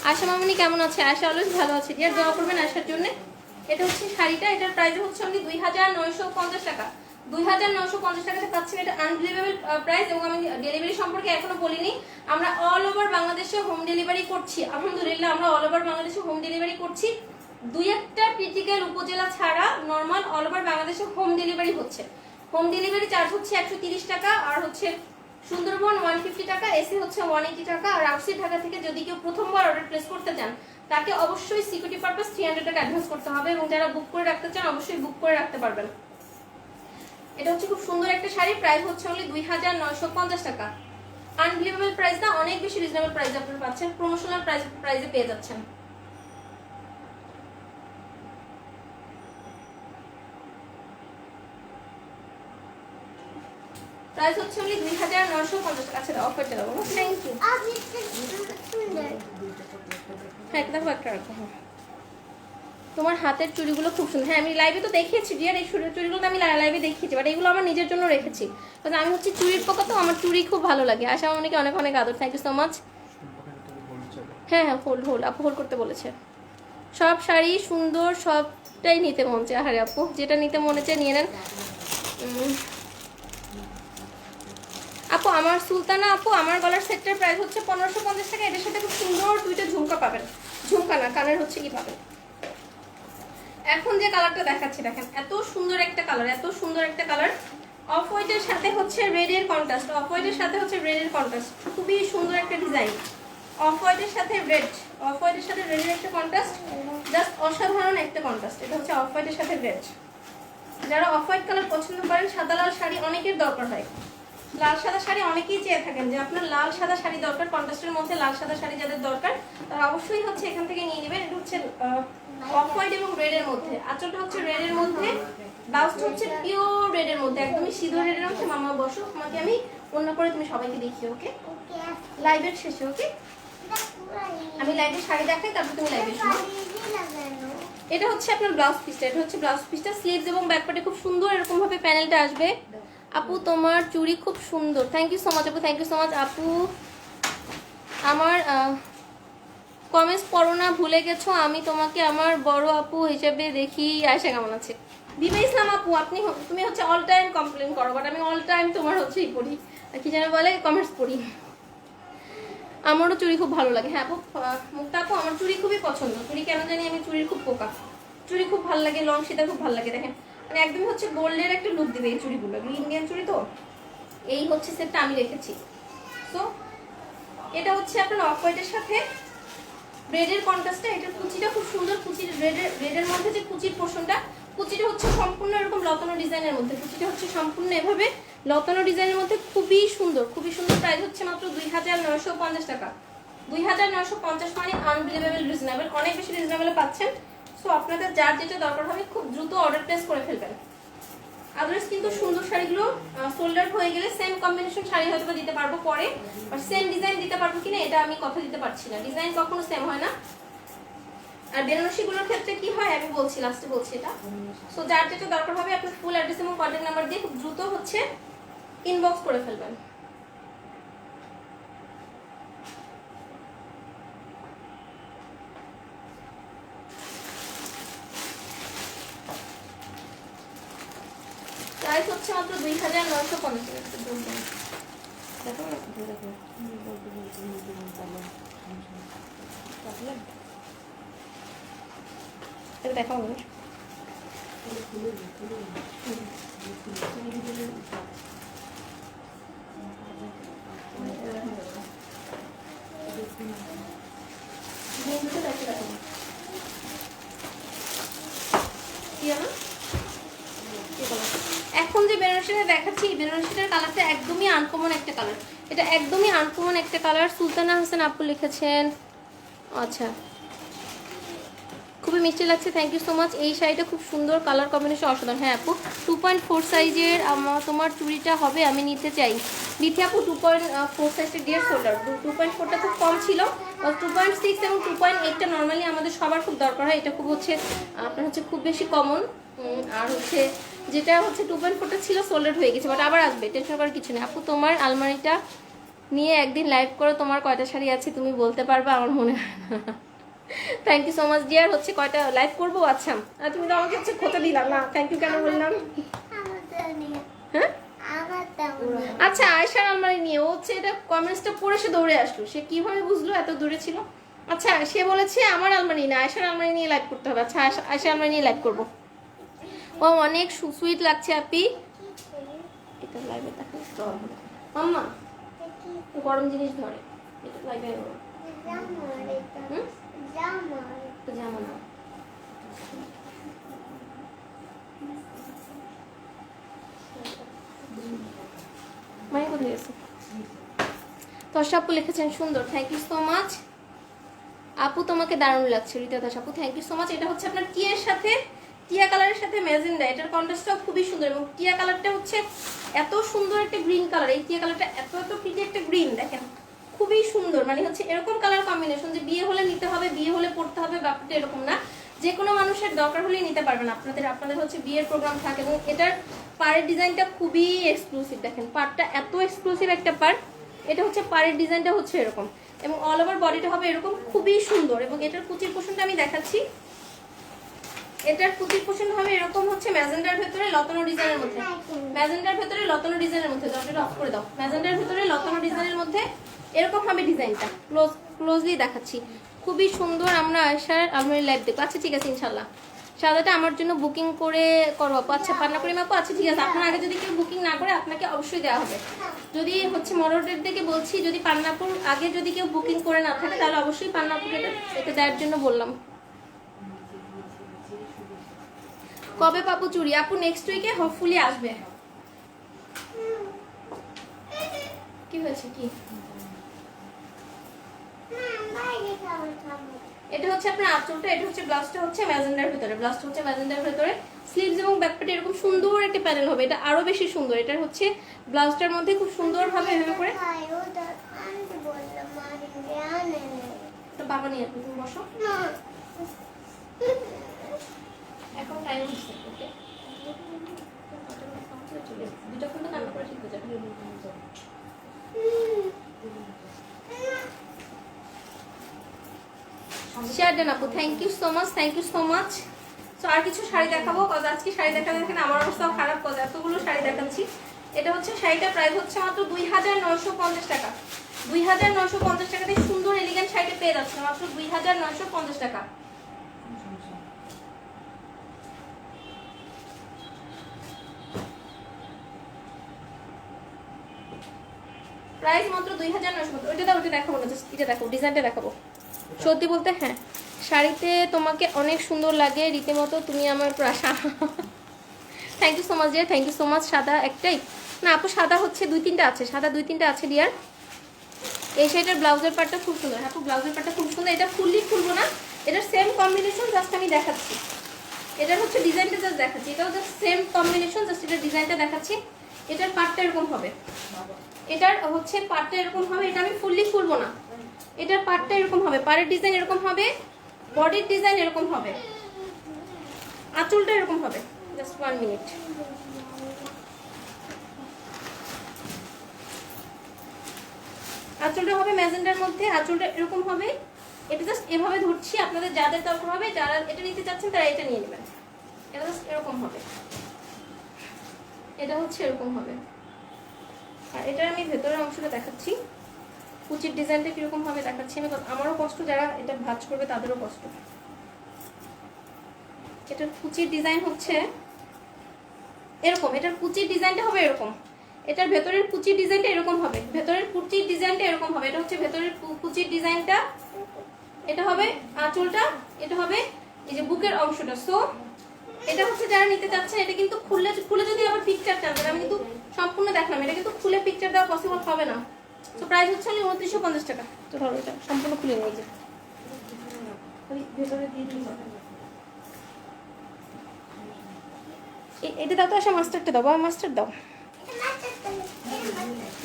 আয়শা মামনি কেমন আছে? আয়শা অলওয়েজ ভালো আছে ডিয়ার, দোয়া করবেন আয়শার জন্য। এটা হচ্ছে শাড়িটা, এটার প্রাইস হচ্ছে অনলি 2950 টাকা। 2950 টাকাতে পাচ্ছেন, এটা আনবিলিভেবল প্রাইস। এবং আমি ডেলিভারি সম্পর্কে এখনো বলিনি, আমরা অল ওভার বাংলাদেশে হোম ডেলিভারি করছি। আলহামদুলিল্লাহ আমরা অল ওভার বাংলাদেশে হোম ডেলিভারি করছি। দুই একটা ক্রিটিক্যাল উপজেলা ছাড়া নর্মাল অল ওভার বাংলাদেশে হোম ডেলিভারি হচ্ছে। হোম ডেলিভারি চার্জ হচ্ছে 130 টাকা, আর হচ্ছে সুন্দরবন 150 টাকা, এসি হচ্ছে 180 টাকা। আর আউটসাইড ঢাকা থেকে যদি কেউ প্রথমবার অর্ডার প্লেস করতে চান তাকে অবশ্যই সিকিউরিটি পারপাস 300 টাকা অ্যাডভান্স করতে হবে। এবং যারা বুক করে রাখতে চান অবশ্যই বুক করে রাখতে পারবেন। এটা হচ্ছে খুব সুন্দর একটা শাড়ি, প্রাইস হচ্ছে অনলি 2950 টাকা। আনবিলিভেবল প্রাইস না, অনেক বেশি রিজনেবল প্রাইস আপনারা পাচ্ছেন, প্রমোশনাল প্রাইসে পেয়ে যাচ্ছেন। প্রাইস হচ্ছে অনলি 2950 টাকা। আচ্ছা অফারটা দাও, থ্যাংক ইউ। হ্যাঁ দেখো একটা রাখো। তোমার হাতের চুড়িগুলো খুব সুন্দর। হ্যাঁ আমি লাইভে তো দেখিয়েছি ডিয়ার, এই চুড়িগুলো তো আমি লাইভে দেখিয়েছি, বাট এগুলো আমার নিজের জন্য রেখেছি, কারণ আমি হচ্ছে চুড়ির পোকা, তো আমার চুড়ি খুব ভালো লাগে। আশা অনেকে অনেক অনেক আদর, থ্যাংক ইউ সো মাচ। হ্যাঁ হ্যাঁ হোল্ড আপু হোল্ড করতে বলেছে। সব শাড়ি সুন্দর, সবটাই নিতে মন চায়। আরে আপু যেটা নিতে মনে চায় নিয়ে নেন। আপু আমার সুলতানা আপু, আমার গলার সেটটার প্রাইস হচ্ছে 1550 টাকা। এটার সাথে খুব সুন্দর দুইটা ঝুমকা পাবেন, ঝুমকা না কানের হচ্ছে কি পাবেন। এখন যে কালারটা দেখাচ্ছি দেখেন, এত সুন্দর একটা কালার, এত সুন্দর একটা কালার। অফ হোয়াইটের সাথে হচ্ছে রেডের কন্ট্রাস্ট, অফ হোয়াইটের সাথে হচ্ছে রেডের কন্ট্রাস্ট, খুবই সুন্দর একটা ডিজাইন। অফ হোয়াইটের সাথে রেড, অফ হোয়াইটের সাথে রেডের একটা কন্ট্রাস্ট, জাস্ট অসাধারণ একটা কন্ট্রাস্ট। এটা হচ্ছে অফ হোয়াইটের সাথে রেড। যারা অফ হোয়াইট কালার পছন্দ করেন, সাদা লাল শাড়ি অনেকের দরকার হয়, লাল সাদা শাড়ি অনেকেই চেয়ে থাকেন যে আপনার লাল সাদা শাড়ি দরকার, কন্ট্রাস্টের মধ্যে লাল সাদা শাড়ি যাদের দরকার তারা অবশ্যই হচ্ছে এখান থেকে নিয়ে নেবেন। এটা হচ্ছে অফ হোয়াইট এবং রেডের মধ্যে, আঁচলটা হচ্ছে রেডের মধ্যে, ব্লাউজটা হচ্ছে পিওর রেডের মধ্যে, একদমই সিঁদুর রেডের মধ্যে। মামা বসো, তোমাকে আমি অন্য করে তুমি সবাইকে দেখিয়ে, ওকে লাইভের শেষে, ওকে আমি লাইভে শাড়ি দেখাই তারপর তুমি লাইভে শোনো। এটা হচ্ছে আপনার ব্লাউজ পিসটা, এটা হচ্ছে ব্লাউজ পিসটা, স্লিভস এবং ব্যাকপার্টে খুব সুন্দর এরকম ভাবে প্যানেলটা আসবে। আপু তোমার চুড়ি খুব সুন্দর, থ্যাংক ইউ সো মাচ আপু, থ্যাংক ইউ সো মাচ আপু। আমার কমেন্টস পড়ো না, ভুলে গেছো, আমি তোমাকে আমার বড় আপু হিসেবে দেখি। আয়শা কেমন আছে? বিমা ইসলাম আপু, তুমি হচ্ছে অল টাইম কমপ্লেন করো, বাট আমি অল টাইম তোমার হচ্ছেই পড়ি, কি যেন বলে কমেন্টস পড়ি। আমারও চুড়ি খুব ভালো লাগে। হ্যাঁ আপু, মুক্তা আপু আমার চুড়ি খুবই পছন্দ, চুড়ি কেন জানি আমি চুড়ির খুব পোকা, চুড়ি খুব ভালো লাগে, লং সীতা খুব ভালো লাগে। দেখেন মানে একদমই হচ্ছে গোল্ডের একটা লুক দিবে এই চুড়িগুলো, ইন্ডিয়ান চুড়ি তো। এই হচ্ছে সেটটা আমি রেখেছি। সো এটা হচ্ছে আপনার অফ হোয়াইটের সাথে রেডের কন্ট্রাস্টে, এটার কুচিটা খুব সুন্দর, কুচির রেডের মধ্যে যে কুচির পোর্শনটা, কুচিটা হচ্ছে সম্পূর্ণ এরকম লতানো ডিজাইনের মধ্যে, কুচিটা হচ্ছে সম্পূর্ণ এভাবে লতানো ডিজাইনের মধ্যে, খুবই সুন্দর, খুবই সুন্দর। প্রাইস হচ্ছে মাত্র 2950 টাকা। 2950 মানে আনবিলিভেবল রিজনেবল, অনেক বেশি রিজনেবলে পাচ্ছেন। সো আপনাদের যার যেটা দরকার হবে খুব দ্রুত অর্ডার প্লেস করে ফেলবেন। আদার্স কিন্তু সুন্দর শাড়িগুলো সোল্ড আউট হয়ে গেলে সেম কম্বিনেশন শাড়ি হয়তো দিতে পারবো পরে, আর সেম ডিজাইন দিতে পারবো কিনা এটা আমি কথা দিতে পারছি না, ডিজাইন কখনো সেম হয় না। আর বেনারসিগুলোর ক্ষেত্রে কি হয় আমি বলছি, লাস্টে বলছি এটা। সো যার যেটা দরকার হবে আপনার ফুল অ্যাড্রেস এবং কন্ট্যাক্ট নাম্বার দিয়ে খুব দ্রুত হচ্ছে ইনবক্স করে ফেলবেন। প্রাইস হচ্ছে মাত্র 2950 টাকা। এটা দেখাও না, এখন যে বেনারসিটা দেখাচ্ছি বেনারসিটার কালারটা একদমই আনকমন একটা কালার, এটা একদমই আনকমন একটা কালার। সুলতানা হাসান আপু লিখেছেন, আচ্ছা খুবই মিষ্টি লাগছে, থ্যাংক ইউ সো মাচ। এই শাড়িটা খুব সুন্দর, কালার কম্বিনেশন অসাধারণ। হ্যাঁ আপু 2.4 সাইজের তোমার চুড়িটা হবে, আমি নিতে চাই। নিতে আপু 2.4 সাইজের ডিয়ার শোল্ডার, 2.4টা খুব কম ছিল, 2.6 এবং 2.8টা নর্মালি আমাদের সবার খুব দরকার হয়, এটা খুব হচ্ছে আপনার হচ্ছে খুব বেশি কমন। আর হচ্ছে যেটা হচ্ছে 2.4টা ছিল সোল্ডার হয়ে গেছে, বাট আবার আসবে, টেনশন করার কিছু নেই। আপু তোমার আলমারিটা নিয়ে একদিন লাইভ করো, তোমার কয়টা শাড়ি আছে তুমি বলতে পারবে? আমার মনে হয় না। Thank you so much dear. হচ্ছে কয়টা লাইভ করবো? আচ্ছা, আর তুমি তো আমাকে হচ্ছে খোঁচা দিলাম না, থ্যাংক ইউ কেন বললাম? হ্যাঁ আচ্ছা, আয়শার আলমারি নিয়ে ও হচ্ছে এটা কমেন্টসটা পড়ে সে দৌড়ে আসলো। সে কিভাবে বুঝলো এত দূরে ছিল? আচ্ছা, সে বলেছে আমার আলমারি না, আয়শার আলমারি নিয়ে লাইভ করতে হবে। আচ্ছা, আয়শার আলমারি নিয়ে লাইভ করবো। ও অনেক সুইট লাগছে আপি। এটা লাইভে দেখা হবে মাম্মা, গরম জিনিস ধরে এটা লাইভে জামা না। মাই কোথায় গেছে? তর্ষা আপু লিখেছেন সুন্দর, থ্যাংক ইউ সো মাচ আপু, তোমাকে দারুণ লাগছে। রিতা দাস আপু থ্যাংক ইউ সো মাচ। এটা হচ্ছে আপনার টিয়ের সাথে, টিয়া কালারের সাথে ম্যাজেন্ডা, এটার কন্ট্রাস্টটাও খুবই সুন্দর। এবং টিয়া কালারটা হচ্ছে এত সুন্দর একটা গ্রিন কালার, এই টিয়া কালারটা এত এত প্রিটি একটা গ্রিন, দেখেন খুবই সুন্দর। মানে হচ্ছে এরকম কালার কম্বিনেশন যে বিয়ে হলে নিতে হবে, বিয়ে হলে পড়তে হবে, ব্যাপারটা এরকম না। যে কোনো মানুষের দরকার হলেই নিতে পারবেন। আপনাদের হচ্ছে বিয়ের প্রোগ্রাম থাকে। এবং এটার পাড়ের ডিজাইনটা খুবই এক্সক্লুসিভ, দেখেন পাড়টা এত এক্সক্লুসিভ একটা পাড়। এটা হচ্ছে পাড়ের ডিজাইনটা হচ্ছে এরকম, এবং অল ওভার বডিটা হবে এরকম, খুবই সুন্দর। এবং এটার কুচির পোষণটা আমি দেখাচ্ছি। এটার কুচির পোষণ হবে এরকম হচ্ছে ম্যাজেন্ডার ভেতরে লতানো ডিজাইনের মধ্যে, ম্যাজেন্ডার ভেতরে লতানো ডিজাইনের মধ্যে, দরজাটা অফ করে দাও। ম্যাজেন্ডার ভেতরে লতানো ডিজাইনের মধ্যে এরকম হবে ডিজাইনটা। ক্লোজলি দেখাচ্ছি, খুবই সুন্দর। আমরা আয়শার আলমারি লাইভ দেখবো। আচ্ছা ঠিক আছে, ইনশাল্লাহ। সাদাটা আমার জন্য বুকিং করে করবো আপু। আচ্ছা, পান্না করিম আপু, আচ্ছা ঠিক আছে। আপনার আগে যদি কেউ বুকিং না করে আপনাকে অবশ্যই দেওয়া হবে। যদি হচ্ছে মডারেটর থেকে বলছি, যদি পান্নাপুর আগে যদি কেউ বুকিং করে না থাকে তাহলে অবশ্যই পান্নাপুর এটা দেওয়ার জন্য বললাম। কবে পাবো চুড়ি? আপু নেক্সট উইকে হোপফুলি আসবে। কি হয়েছে কি? এটা হচ্ছে আপনার আঁচলটা, এটা হচ্ছে ব্লাউজটা হচ্ছে ম্যাজেন্ডার ভিতরে, ব্লাউজটা হচ্ছে ম্যাজেন্ডার ভিতরে, স্লিভস এবং ব্যাকপার্টে এরকম সুন্দর একটা প্যানেল হবে। এটা আরো বেশি সুন্দর। এটা হচ্ছে ব্লাউজটার মধ্যে খুব সুন্দর ভাবে এভাবে করে। তো বাবা নিয়ে তুমি বসো এখন, টাইম হচ্ছে ওকে। দুটো ফোন তো কান্না করে ঠিক হয়ে যাবে। শারদান আপু thank you so much, thank you so much. So আর কিছু শাড়ি দেখাবো, কজ আজকে শাড়ি দেখাতে দেখেন আমার অবস্থাও খারাপ, কজ এতগুলো শাড়ি দেখাচ্ছি। এটা হচ্ছে শাড়িটার প্রাইস হচ্ছে মাত্র 2950 টাকা। 2950 টাকাতে সুন্দর এলিগেন্ট শাড়িটা পেয়ে যাচ্ছে মাত্র 2950 টাকা। প্রাইস মাত্র 2950। ওইটা দাও, ওইটা দেখাবো না, জাস্ট এটা দেখো, ডিজাইনটা দেখাবো। সত্যি বলতে হ্যাঁ, শাড়িতে তোমাকে অনেক সুন্দর লাগে রীতিমতো, তুমি আমার প্রাশা। Thank you so much dear, thank you so much. সাদা একটাই না আপু, সাদা হচ্ছে 2-3টা আছে, সাদা 2-3টা আছে ডিয়ার। এই শাড়িটার ব্লাউজের পার্টটা খুব সুন্দর। আপু ব্লাউজের পার্টটা খুব সুন্দর। এটা ফুললি খুলবো না, এটার সেম কম্বিনেশন, জাস্ট আমি দেখাচ্ছি। এটার হচ্ছে ডিজাইনটা জাস্ট দেখাচ্ছি, এটাও জাস্ট সেম কম্বিনেশন, জাস্ট এটার ডিজাইনটা দেখাচ্ছি। এটার পার্টটা এরকম হবে, এটার হচ্ছে পার্টটা এরকম হবে। এটা আমি ফুললি খুলবো না, এটার পার্টটা এরকম হবে, পাড়ের ডিজাইন এরকম হবে, বডির ডিজাইন এরকম হবে, আঁচলটা এরকম হবে। Just 1 minute. আঁচলটা হবে ম্যাজেন্ডার মধ্যে, আঁচলটা এরকম হবে। এটা জাস্ট এভাবে ধরছি, আপনাদের যাদের দরকার হবে, যারা এটা নিতে চাচ্ছেন তারা এটা নিয়ে নেবেন। এটা জাস্ট এরকম হবে, এটা হচ্ছে এরকম হবে। আর এটার আমি ভেতরের অংশটা দেখাচ্ছি, কুচির ডিজাইনটা কিরকম ভাবে দেখাচ্ছি আমি, আমারও কষ্ট, যারা এটা ভাঁজ করবে তাদেরও কষ্ট। এটার কুচির ডিজাইন হচ্ছে এরকম, এটার কুচির ডিজাইনটা হবে এরকম, এটার ভেতরের কুচির ডিজাইনটা এরকম হবে, ভেতরের কুচির ডিজাইনটা এরকম হবে। এটা হচ্ছে ভেতরের কুচির ডিজাইনটা, এটা হবে আঁচলটা, এটা হবে এই যে বুকের অংশটা। সো এটা হচ্ছে যারা নিতে চাচ্ছেন, এটা কিন্তু খুলে যদি আবার পিকচার টানবেন, আমি কিন্তু সম্পূর্ণ দেখলাম, এটা কিন্তু খুলে পিকচার দেওয়া পসিবল হবে না। তো প্রাইস হচ্ছে 2950 টাকা। তো ধরো এটা সম্পূর্ণ খুলে নিয়ে যায়, ভেতরে দিয়ে দিই। এটা দাও তো, আসা মাস্টারটা দাও, বাবা মাস্টার দাও,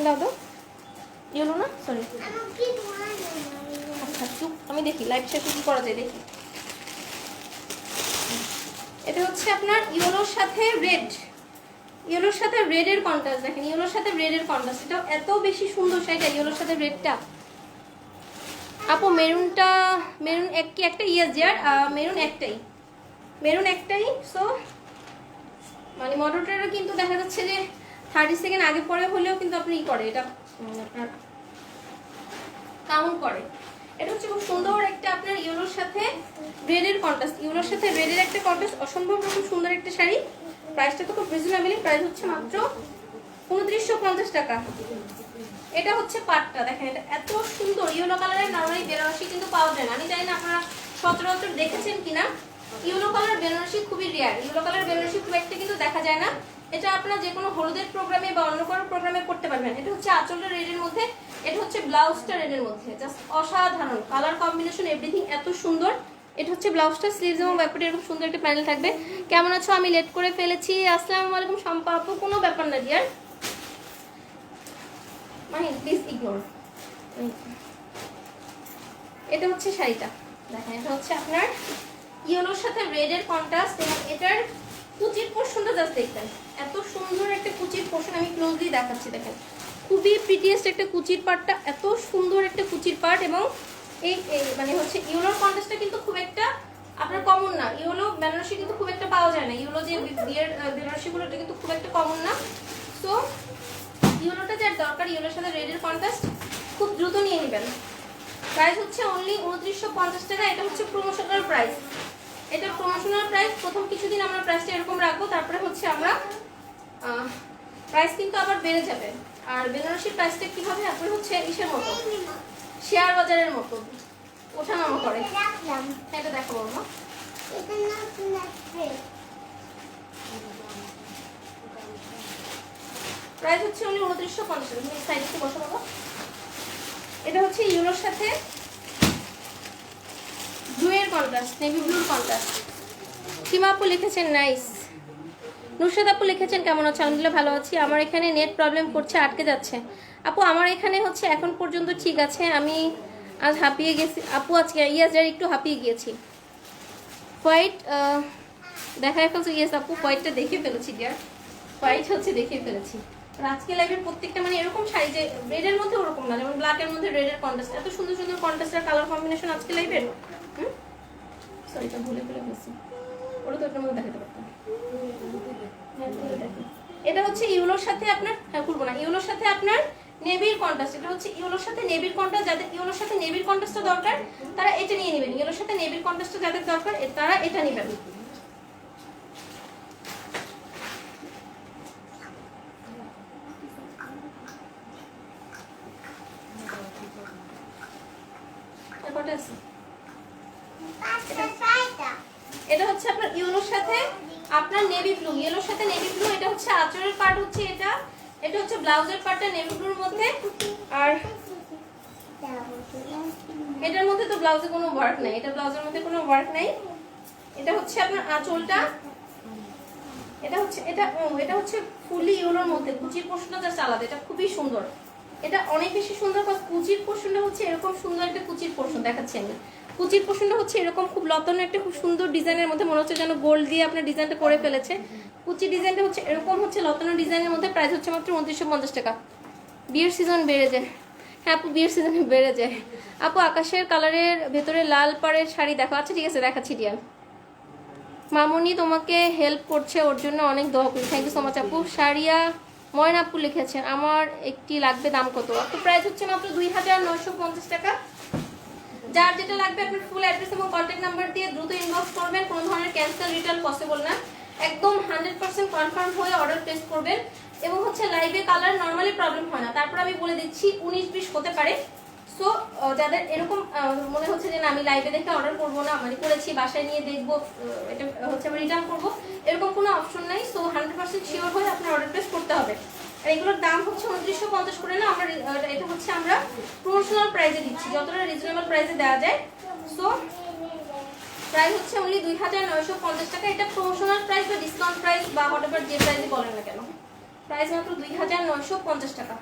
দাও দাও। ইয়েলো না, সরি আচ্ছা চুপ, আমি দেখি লাইভ শেষে কি করা যায় দেখি। এটা হচ্ছে আপনার ইয়েলোর সাথে রেড, ইয়েলোর সাথে রেডের কন্ট্রাস্ট দেখেন, ইয়েলোর সাথে রেডের কন্ট্রাস্ট। এটা এত বেশি সুন্দর শাড়িটা, ইয়েলোর সাথে রেডটা। আপু মেরুনটা, মেরুন কি একটা ইয়েস জিয়ার, মেরুন একটাই। সো মানে মডেলটা কিন্তু দেখা যাচ্ছে যে 30 সেকেন্ড আগে পরে হলেও কিন্তু আপনি ই করে এটা আপনার কাউন্ট করে। এটা হচ্ছে খুব সুন্দর একটা আপনার ইয়েলোর সাথে রেডের কন্ট্রাস্ট, ইয়েলোর সাথে রেডের একটা কন্ট্রাস্ট, অসম্ভব রকম সুন্দর একটা শাড়ি। প্রাইসটা তো খুব রিজনেবলি, প্রাইস হচ্ছে মাত্র 2950 টাকা। এটা হচ্ছে পাটটা, দেখেন এটা এত সুন্দর ইয়েলো কালারের নরমালি বেনারসি কিন্তু পাওয়া যায় না। আমি জানি না আপনারা সচরাচর দেখেছেন কিনা, ইয়েলো কালার বেনারসি খুবই রেয়ার, ইয়েলো কালার বেনারসি খুব একটা কিন্তু দেখা যায় না। এটা আপনারা যে কোনো হলুদের প্রোগ্রামে বা অন্য কোনো প্রোগ্রামে করতে পারবেন। এটা হচ্ছে আঁচলটা রেডের মধ্যে, এটা হচ্ছে ব্লাউজটা রেডের মধ্যে, জাস্ট অসাধারণ কালার কম্বিনেশন, এভরিথিং এত সুন্দর। এটা হচ্ছে ব্লাউজটা, স্লিভস এবং ব্যাপারটা এরকম সুন্দর একটা প্যানেল থাকবে। কেমন আছো? আমি লেট করে ফেলেছি। আসসালামু আলাইকুম শম্পা আপু। কোনো ব্যাপার না ডিয়ার, মাহিন প্লিজ ইগনোর। এটা হচ্ছে শাড়িটা, দেখেন এটা হচ্ছে আপনার ইয়েলোর সাথে রেডের কন্ট্রাস্ট, এবং এটার কুচির পোর্শনটা জাস্ট দেখবেন, এত সুন্দর একটা কুচির পোর্শন। আমি ক্লোজলি দেখাচ্ছি, দেখেন খুবই প্রিটিয়েস্ট একটা কুচির পার্টটা, এত সুন্দর একটা কুচির পার্ট। এবং এই মানে হচ্ছে ইয়েলোর কন্ট্রাস্টটা কিন্তু খুব একটা আপনার কমন না, ইয়েলো বেনারসি কিন্তু খুব একটা পাওয়া যায় না, ইয়েলো যে বিয়ের বেনারসিগুলো এটা কিন্তু খুব একটা কমন না। সো ইয়েলোটা যার দরকার, ইয়েলোর সাথে রেডের কন্ট্রাস্ট খুব দ্রুত নিয়ে নেবেন। প্রাইস হচ্ছে অনলি 2950 টাকা। এটা হচ্ছে প্রমোশনাল প্রাইস, এটা প্রমোশনাল প্রাইস। প্রথম কিছুদিন আমরা প্রাইসটা এরকম রাখবো, তারপরে হচ্ছে আমরা প্রাইস কিন্তু আবার বেড়ে যাবে। আর বেনারসির প্রাইসটা কি হবে আপনার হচ্ছে ইসের মতো, শেয়ার বাজারের মতো ওঠানামা করে। এটা দেখো বাবা, প্রাইস হচ্ছে অনলি 2950 টাকা। তুমি সাইডে বসো বাবা। এটা হচ্ছে ইউলোর সাথে ব্লুয়ের কন্ট্রাস্ট, নেভি ব্লুর কন্ট্রাস্ট। সীমা আপু লিখেছেন নাইস। নুসরাত আপু লিখেছেন কেমন আছে? আলহামদুলিল্লাহ ভালো আছি। আমার এখানে নেট প্রবলেম করছে, আটকে যাচ্ছে। আপু আমার এখানে হচ্ছে এখন পর্যন্ত ঠিক আছে, আমি আজ হাঁপিয়ে গেছি আপু, আজকে ইয়ার একটু হাঁপিয়ে গিয়েছি। হোয়াইট দেখা ফেলছি, ইয়েস আপু হোয়াইটটা দেখে ফেলেছি ডিয়ার, হোয়াইট হচ্ছে দেখে ফেলেছি। আর আজকে লাইভের প্রত্যেকটা মানে এরকম শাড়ি যে রেডের মধ্যে ওরকম না, যেমন ব্ল্যাকের মধ্যে রেডের কন্ট্রাস্ট, এত সুন্দর সুন্দর কন্ট্রাস্টের কালার কম্বিনেশন আজকে লাইভের। সরি এটা ভুলে ফেলেছি, ওটা তো একটা মধ্যে দেখাতে পারতাম। এটা হচ্ছে ইউলোর সাথে আপনার, হ্যাঁ করবো না, ইউলোর সাথে আপনার নেভির কন্ট্রাস্ট। এটা হচ্ছে ইউলোর সাথে নেভির কন্ট্রাস্ট, যাদের ইউলোর সাথে নেভির কন্ট্রাস্টটা দরকার তারা এটা নিয়ে নেবেন। ইউলোর সাথে নেভির কন্ট্রাস্টটা যাদের দরকার তারা এটা নেবেন। এটা হচ্ছে আপনার ইয়েলোর সাথে আপনার নেভি ব্লু, ইয়েলোর সাথে নেভি ব্লু। এটা হচ্ছে আঁচলের পার্ট হচ্ছে এটা, এটা হচ্ছে ব্লাউজের পার্টটা নেভি ব্লুর মধ্যে। আর এটার মধ্যে তো ব্লাউজে কোনো ওয়ার্ক নাই, এটা ব্লাউজের মধ্যে কোনো ওয়ার্ক নাই। এটা হচ্ছে আপনার আঁচলটা, এটা হচ্ছে এটা হচ্ছে ফুলি ইয়েলোর মধ্যে, কুচির পোর্শনটা জাস্ট আলাদা, এটা খুবই সুন্দর, এটা অনেক বেশি সুন্দর। কুচির পোর্শনটা হচ্ছে এরকম সুন্দর একটা কুচির পোর্শন দেখাচ্ছি আমি। কুচির পোর্শনটা হচ্ছে এরকম খুব লতানো একটা খুব সুন্দর ডিজাইনের মধ্যে, মনে হচ্ছে যেন গোল্ড দিয়ে আপনার ডিজাইনটা করে ফেলেছে। কুচির ডিজাইনটা হচ্ছে এরকম হচ্ছে লতানো ডিজাইনের মধ্যে। প্রাইস হচ্ছে মাত্র 2950 টাকা। বিয়ের সিজন বেড়ে যায়, হ্যাঁ আপু বিয়ের সিজনে বেড়ে যায়। আপু আকাশের কালারের ভেতরে লাল পাড়ের শাড়ি দেখো। আচ্ছা ঠিক আছে দেখাচ্ছি ডিয়ার। মামুনি তোমাকে হেল্প করছে, ওর জন্য অনেক দোয়া করি। থ্যাংক ইউ সো মাচ আপু। সারিয়া ময়না আপু লিখেছেন আমার একটি লাগবে, দাম কত? আপু প্রাইস হচ্ছে মাত্র 2950 টাকা। যার যেটা লাগবে আপনার ফুল অ্যাড্রেস এবং কন্ট্যাক্ট নাম্বার দিয়ে দ্রুত ইনবক্স করবেন। কোনো ধরনের ক্যান্সেল রিটার্ন পসিবল না, একদম 100% কনফার্ম হয়ে অর্ডার প্লেস করবেন। এবং হচ্ছে লাইভে কালার নর্মালি প্রবলেম হয় না, তারপর আমি বলে দিচ্ছি 19-20 হতে পারে। সো যাদের এরকম মনে হচ্ছে যে না আমি লাইভে দেখে অর্ডার করবো না, মানে করেছি বাসায় নিয়ে দেখবো, এটা হচ্ছে আমি রিটার্ন করবো, এরকম কোনো অপশন নাই। সো 100% শিওর হয়ে আপনার অর্ডার প্লেস করতে হবে। আর এগুলোর দাম হচ্ছে 2950 করে না, আমরা এটা হচ্ছে আমরা প্রমোশনাল প্রাইসে দিচ্ছি, যতটা রিজনেবল প্রাইসে দেওয়া যায়। সো প্রাইস হচ্ছে অনলি 2950 টাকা। এটা প্রমোশনাল প্রাইস বা ডিসকাউন্ট প্রাইস বা হোয়াটএভার যে প্রাইসে বলেন না কেন, প্রাইস মাত্র 2950 টাকা।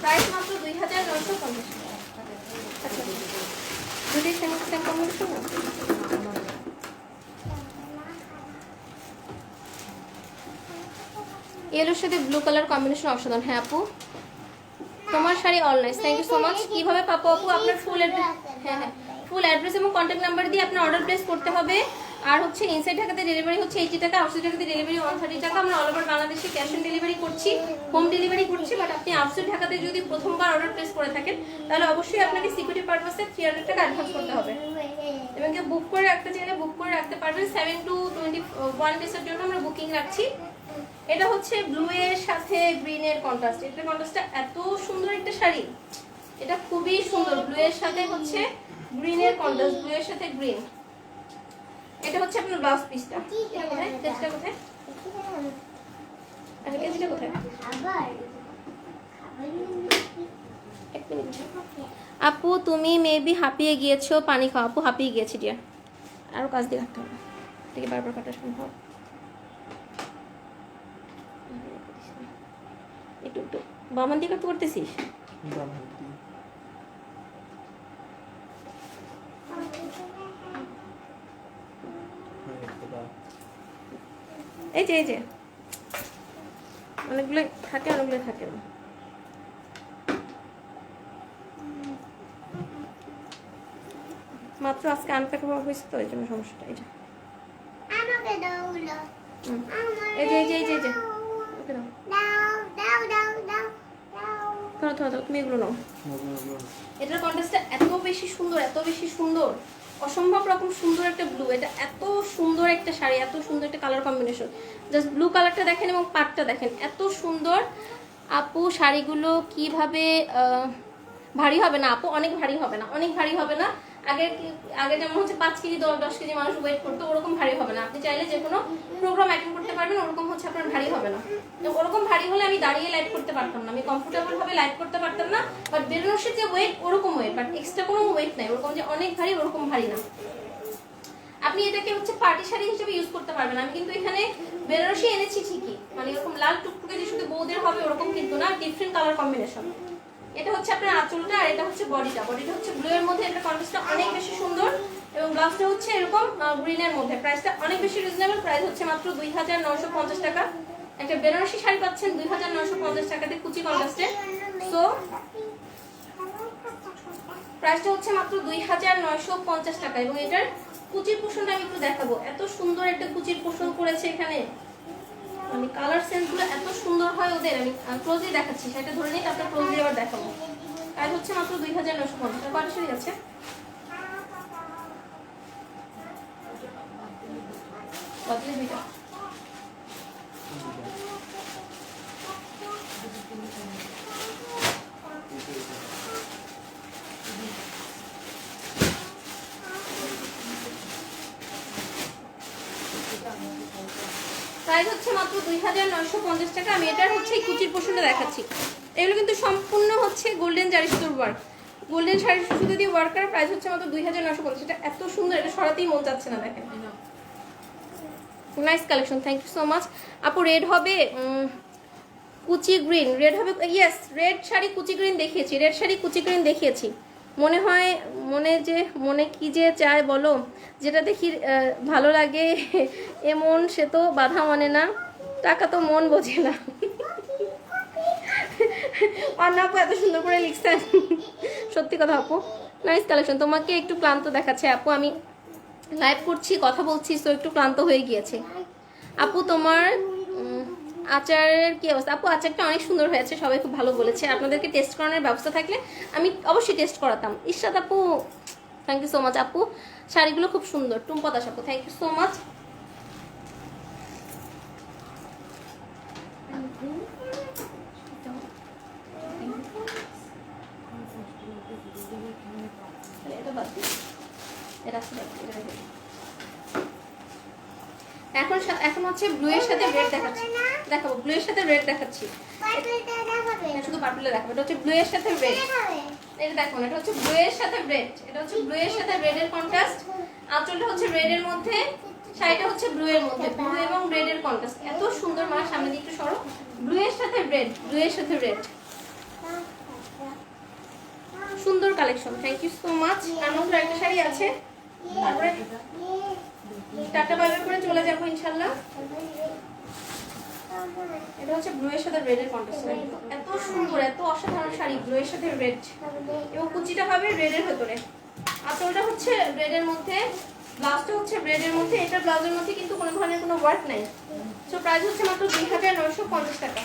প্রাইস মাত্র 2950 টাকা। আচ্ছা দুটোই সেম কম্বিনেশন না? ইয়েলোর সাথে ব্লু কালার কম্বিনেশন অসাধারণ। হ্যাঁ আপু, তোমার sari all nice, thank you so much. কিভাবে পাবো আপু? আপনার ফুল অ্যাড্রেস, হ্যাঁ হ্যাঁ, ফুল অ্যাড্রেস এবং কন্ট্যাক্ট নাম্বার দিয়ে আপনার অর্ডার প্লেস করতে হবে। আর হচ্ছে ইনসাইড ঢাকাতে ডেলিভারি হচ্ছে 80 টাকা, আউটসাইড ঢাকাতে ডেলিভারি 130 টাকা। আমরা অল ওভার বাংলাদেশে ক্যাশ অন ডেলিভারি করছি, হোম ডেলিভারি করছি। বাট আপনি আউটসাইড ঢাকাতে যদি প্রথমবার অর্ডার প্লেস করে থাকেন তাহলে অবশ্যই আপনাকে সিকিউরিটি পারপাসে 300 টাকা অ্যাডভান্স করতে হবে এবং বুক করে রাখতে চাইলে বুক করে রাখতে পারবেন। 7 to 21 ডেজের জন্য আমরা বুকিং রাখছি। এটা হচ্ছে ব্লু এর সাথে গ্রিন এর কন্ট্রাস্ট। এটার কন্ট্রাস্টটা এত সুন্দর একটা শাড়ি, এটা খুবই সুন্দর। ব্লু এর সাথে হচ্ছে গ্রিন এর কন্ট্রাস্ট, ব্লু এর সাথে গ্রিন। এটা হচ্ছে আপনার ব্লাউজ পিসটা। এটা কোথায়? কেজিটা কোথায়? আচ্ছা, কেজিটা কোথায়? এক মিনিট। আপু তুমি মেবি হাঁপিয়ে গিয়েছো, পানি খাও। আপু হাঁপিয়ে গিয়েছি ডিয়ার, আরো কাজ দিয়ে রাখতে হবে, থেকে বারবার কাটা সম্ভব। একটু একটু বামান দিয়ে কাটতে করতেছিস? এই যে এই যে অনেকগুলো থাকে, অনেকগুলো থাকে না। মাত্র আজকে আনপ্যাক হয়েছে তো এই জন্য সমস্যাটা। এটা এই যে এই যে এই যে এই যে ওকে দাও, ধরো ধরো ধরো, তুমি এগুলো নাও। এটার কন্ট্রাস্টটা এত বেশি সুন্দর, এত বেশি সুন্দর, অসম্ভব রকম সুন্দর একটা ব্লু। এটা এত সুন্দর একটা শাড়ি, এত সুন্দর একটা কালার কম্বিনেশন। জাস্ট ব্লু কালারটা দেখেন এবং পাটটা দেখেন, এত সুন্দর। আপু শাড়িগুলো কিভাবে ভারী হবে না? আপু অনেক ভারী হবে না, অনেক ভারী হবে না। আগে যেমন হচ্ছে 5 কেজি 10 কেজি মানুষ ওয়েট করতো, ওরকম ভারী হবে না। আপনি চাইলে যে কোনো প্রোগ্রাম অ্যাটেন্ড করতে পারবেন, ওরকম হচ্ছে আপনার ভারী হবে না। ওরকম ভারী হলে আমি দাঁড়িয়ে লাইভ করতে পারতাম না, আমি কমফোর্টেবল ভাবে লাইভ করতে পারতাম না। বাট বেনারসির যে ওয়েট, ওরকম ওয়েট, বাট এক্সট্রা কোনো ওয়েট নাই, ওরকম যে অনেক ভারী ওরকম ভারী না। আপনি এটাকে হচ্ছে পার্টি শাড়ি হিসেবে ইউজ করতে পারবেন। আমি কিন্তু এখানে বেনারসি এনেছি ঠিকই, মানে এরকম লাল টুকটুকে যে শুধু বৌদের হবে ওরকম কিন্তু না, ডিফারেন্ট কালার কম্বিনেশন। এটা হচ্ছে আপনার আঁচলটা, আর এটা হচ্ছে বডিটা। বডিটা হচ্ছে ব্লু এর মধ্যে, এটা কন্ট্রাস্টটা অনেক বেশি সুন্দর এবং ব্লাউজটা হচ্ছে এরকম গ্রিন এর মধ্যে। প্রাইসটা অনেক বেশি রিজনেবল, প্রাইস হচ্ছে মাত্র 2950 টাকা। একটা বেনারসি শাড়ি পাচ্ছেন 2950 টাকাতে কুচি কন্ট্রাস্টে। সো প্রাইসটা হচ্ছে মাত্র 2950 টাকা। এবং এটার কুচির পোষণটা আমি একটু দেখাবো, এত সুন্দর একটা কুচির পোষণ করেছে এখানে। মানে কালার সেন্সগুলো এত সুন্দর হয় ওদের। আমি ক্লোজলি দেখাচ্ছি, সেটা ধরে নিই, তারপর ক্লোজলি আবার দেখাবো। প্রাইস হচ্ছে মাত্র 2950 টাকা। কয়টা শাড়ি আছে? বদলে দুইটা। প্রাইস হচ্ছে মাত্র 2950 টাকা। আমি এটার হচ্ছে কুচির পোষণটা দেখাচ্ছি। এগুলো কিন্তু সম্পূর্ণ হচ্ছে গোল্ডেন জারি সুতোর ওয়ার্ক, গোল্ডেন শাড়ি সুতো দিয়ে ওয়ার্ক করা। প্রাইস হচ্ছে মাত্র 2950। এটা এত সুন্দর, এটা সরাতেই মন চাচ্ছে না। দেখেন, nice collection, thank you so much. আপু রেড হবে, কুচি গ্রিন, রেড হবে। ইয়েস, রেড শাড়ি কুচি গ্রিন দেখিয়েছি, রেড শাড়ি কুচি গ্রিন দেখিয়েছি। মনে হয় মনে কি যে চায় বলো, যেটা দেখি ভালো লাগে এমন সে তো বাধা মানে না, টাকা তো মন বোঝে না। অন্য আপু এত সুন্দর করে লিখছেন, সত্যি কথা আপু, নাইস কালেকশন। তোমাকে একটু ক্লান্ত দেখাচ্ছে আপু, আমি লাইভ করছি, কথা বলছি, তো একটু ক্লান্ত হয়ে গিয়েছে। আপু তোমার আচারের কি অবস্থা? আপু আচারটা অনেক সুন্দর হয়েছে, সবাই খুব ভালো বলেছে। আপনাদেরকে টেস্ট করানোর ব্যবস্থা থাকলে আমি অবশ্যই টেস্ট করাতাম। ইশরাত আপু থ্যাংক ইউ সো মাচ। আপু শাড়িগুলো খুব সুন্দর। টুম্পা দাস আপু থ্যাংক ইউ সো মাচ। এখন হচ্ছে ব্লু এর সাথে রেড দেখাচ্ছি, দেখাবো ব্লু এর সাথে রেড দেখাচ্ছি, শুধু পার্পলে দেখাবো। এটা হচ্ছে ব্লু এর সাথে রেড, এটা দেখো, এটা হচ্ছে ব্লু এর সাথে রেড, এটা হচ্ছে ব্লু এর সাথে রেড এর কন্ট্রাস্ট। আঁচলটা হচ্ছে রেড এর মধ্যে, শাড়িটা হচ্ছে ব্লু এর মধ্যে, ব্লু এবং রেড এর কন্ট্রাস্ট এত সুন্দর। মা সামনে দিকে একটু সরো। ব্লু এর সাথে রেড, ব্লু এর সাথে রেড, সুন্দর collection, thank you so much. আর মাত্র একটা শাড়ি আছে, তারপরে টাটা বাই বাই করে চলে যাবো ইনশাল্লাহ। এটা হচ্ছে ব্লু এর সাথে রেড এর কন্ট্রাস্ট। এত সুন্দর, এত অসাধারণ শাড়ি, ব্লু এর সাথে রেড, এবং কুচিটা পাবে রেড এর ভেতরে। আঁচলটা হচ্ছে রেড এর মধ্যে, ব্লাউজটা হচ্ছে রেড এর মধ্যে। এটা ব্লাউজের মধ্যে কিন্তু কোনো ধরনের কোনো ওয়ার্ক নাই। সো প্রাইস হচ্ছে মাত্র 2950 টাকা।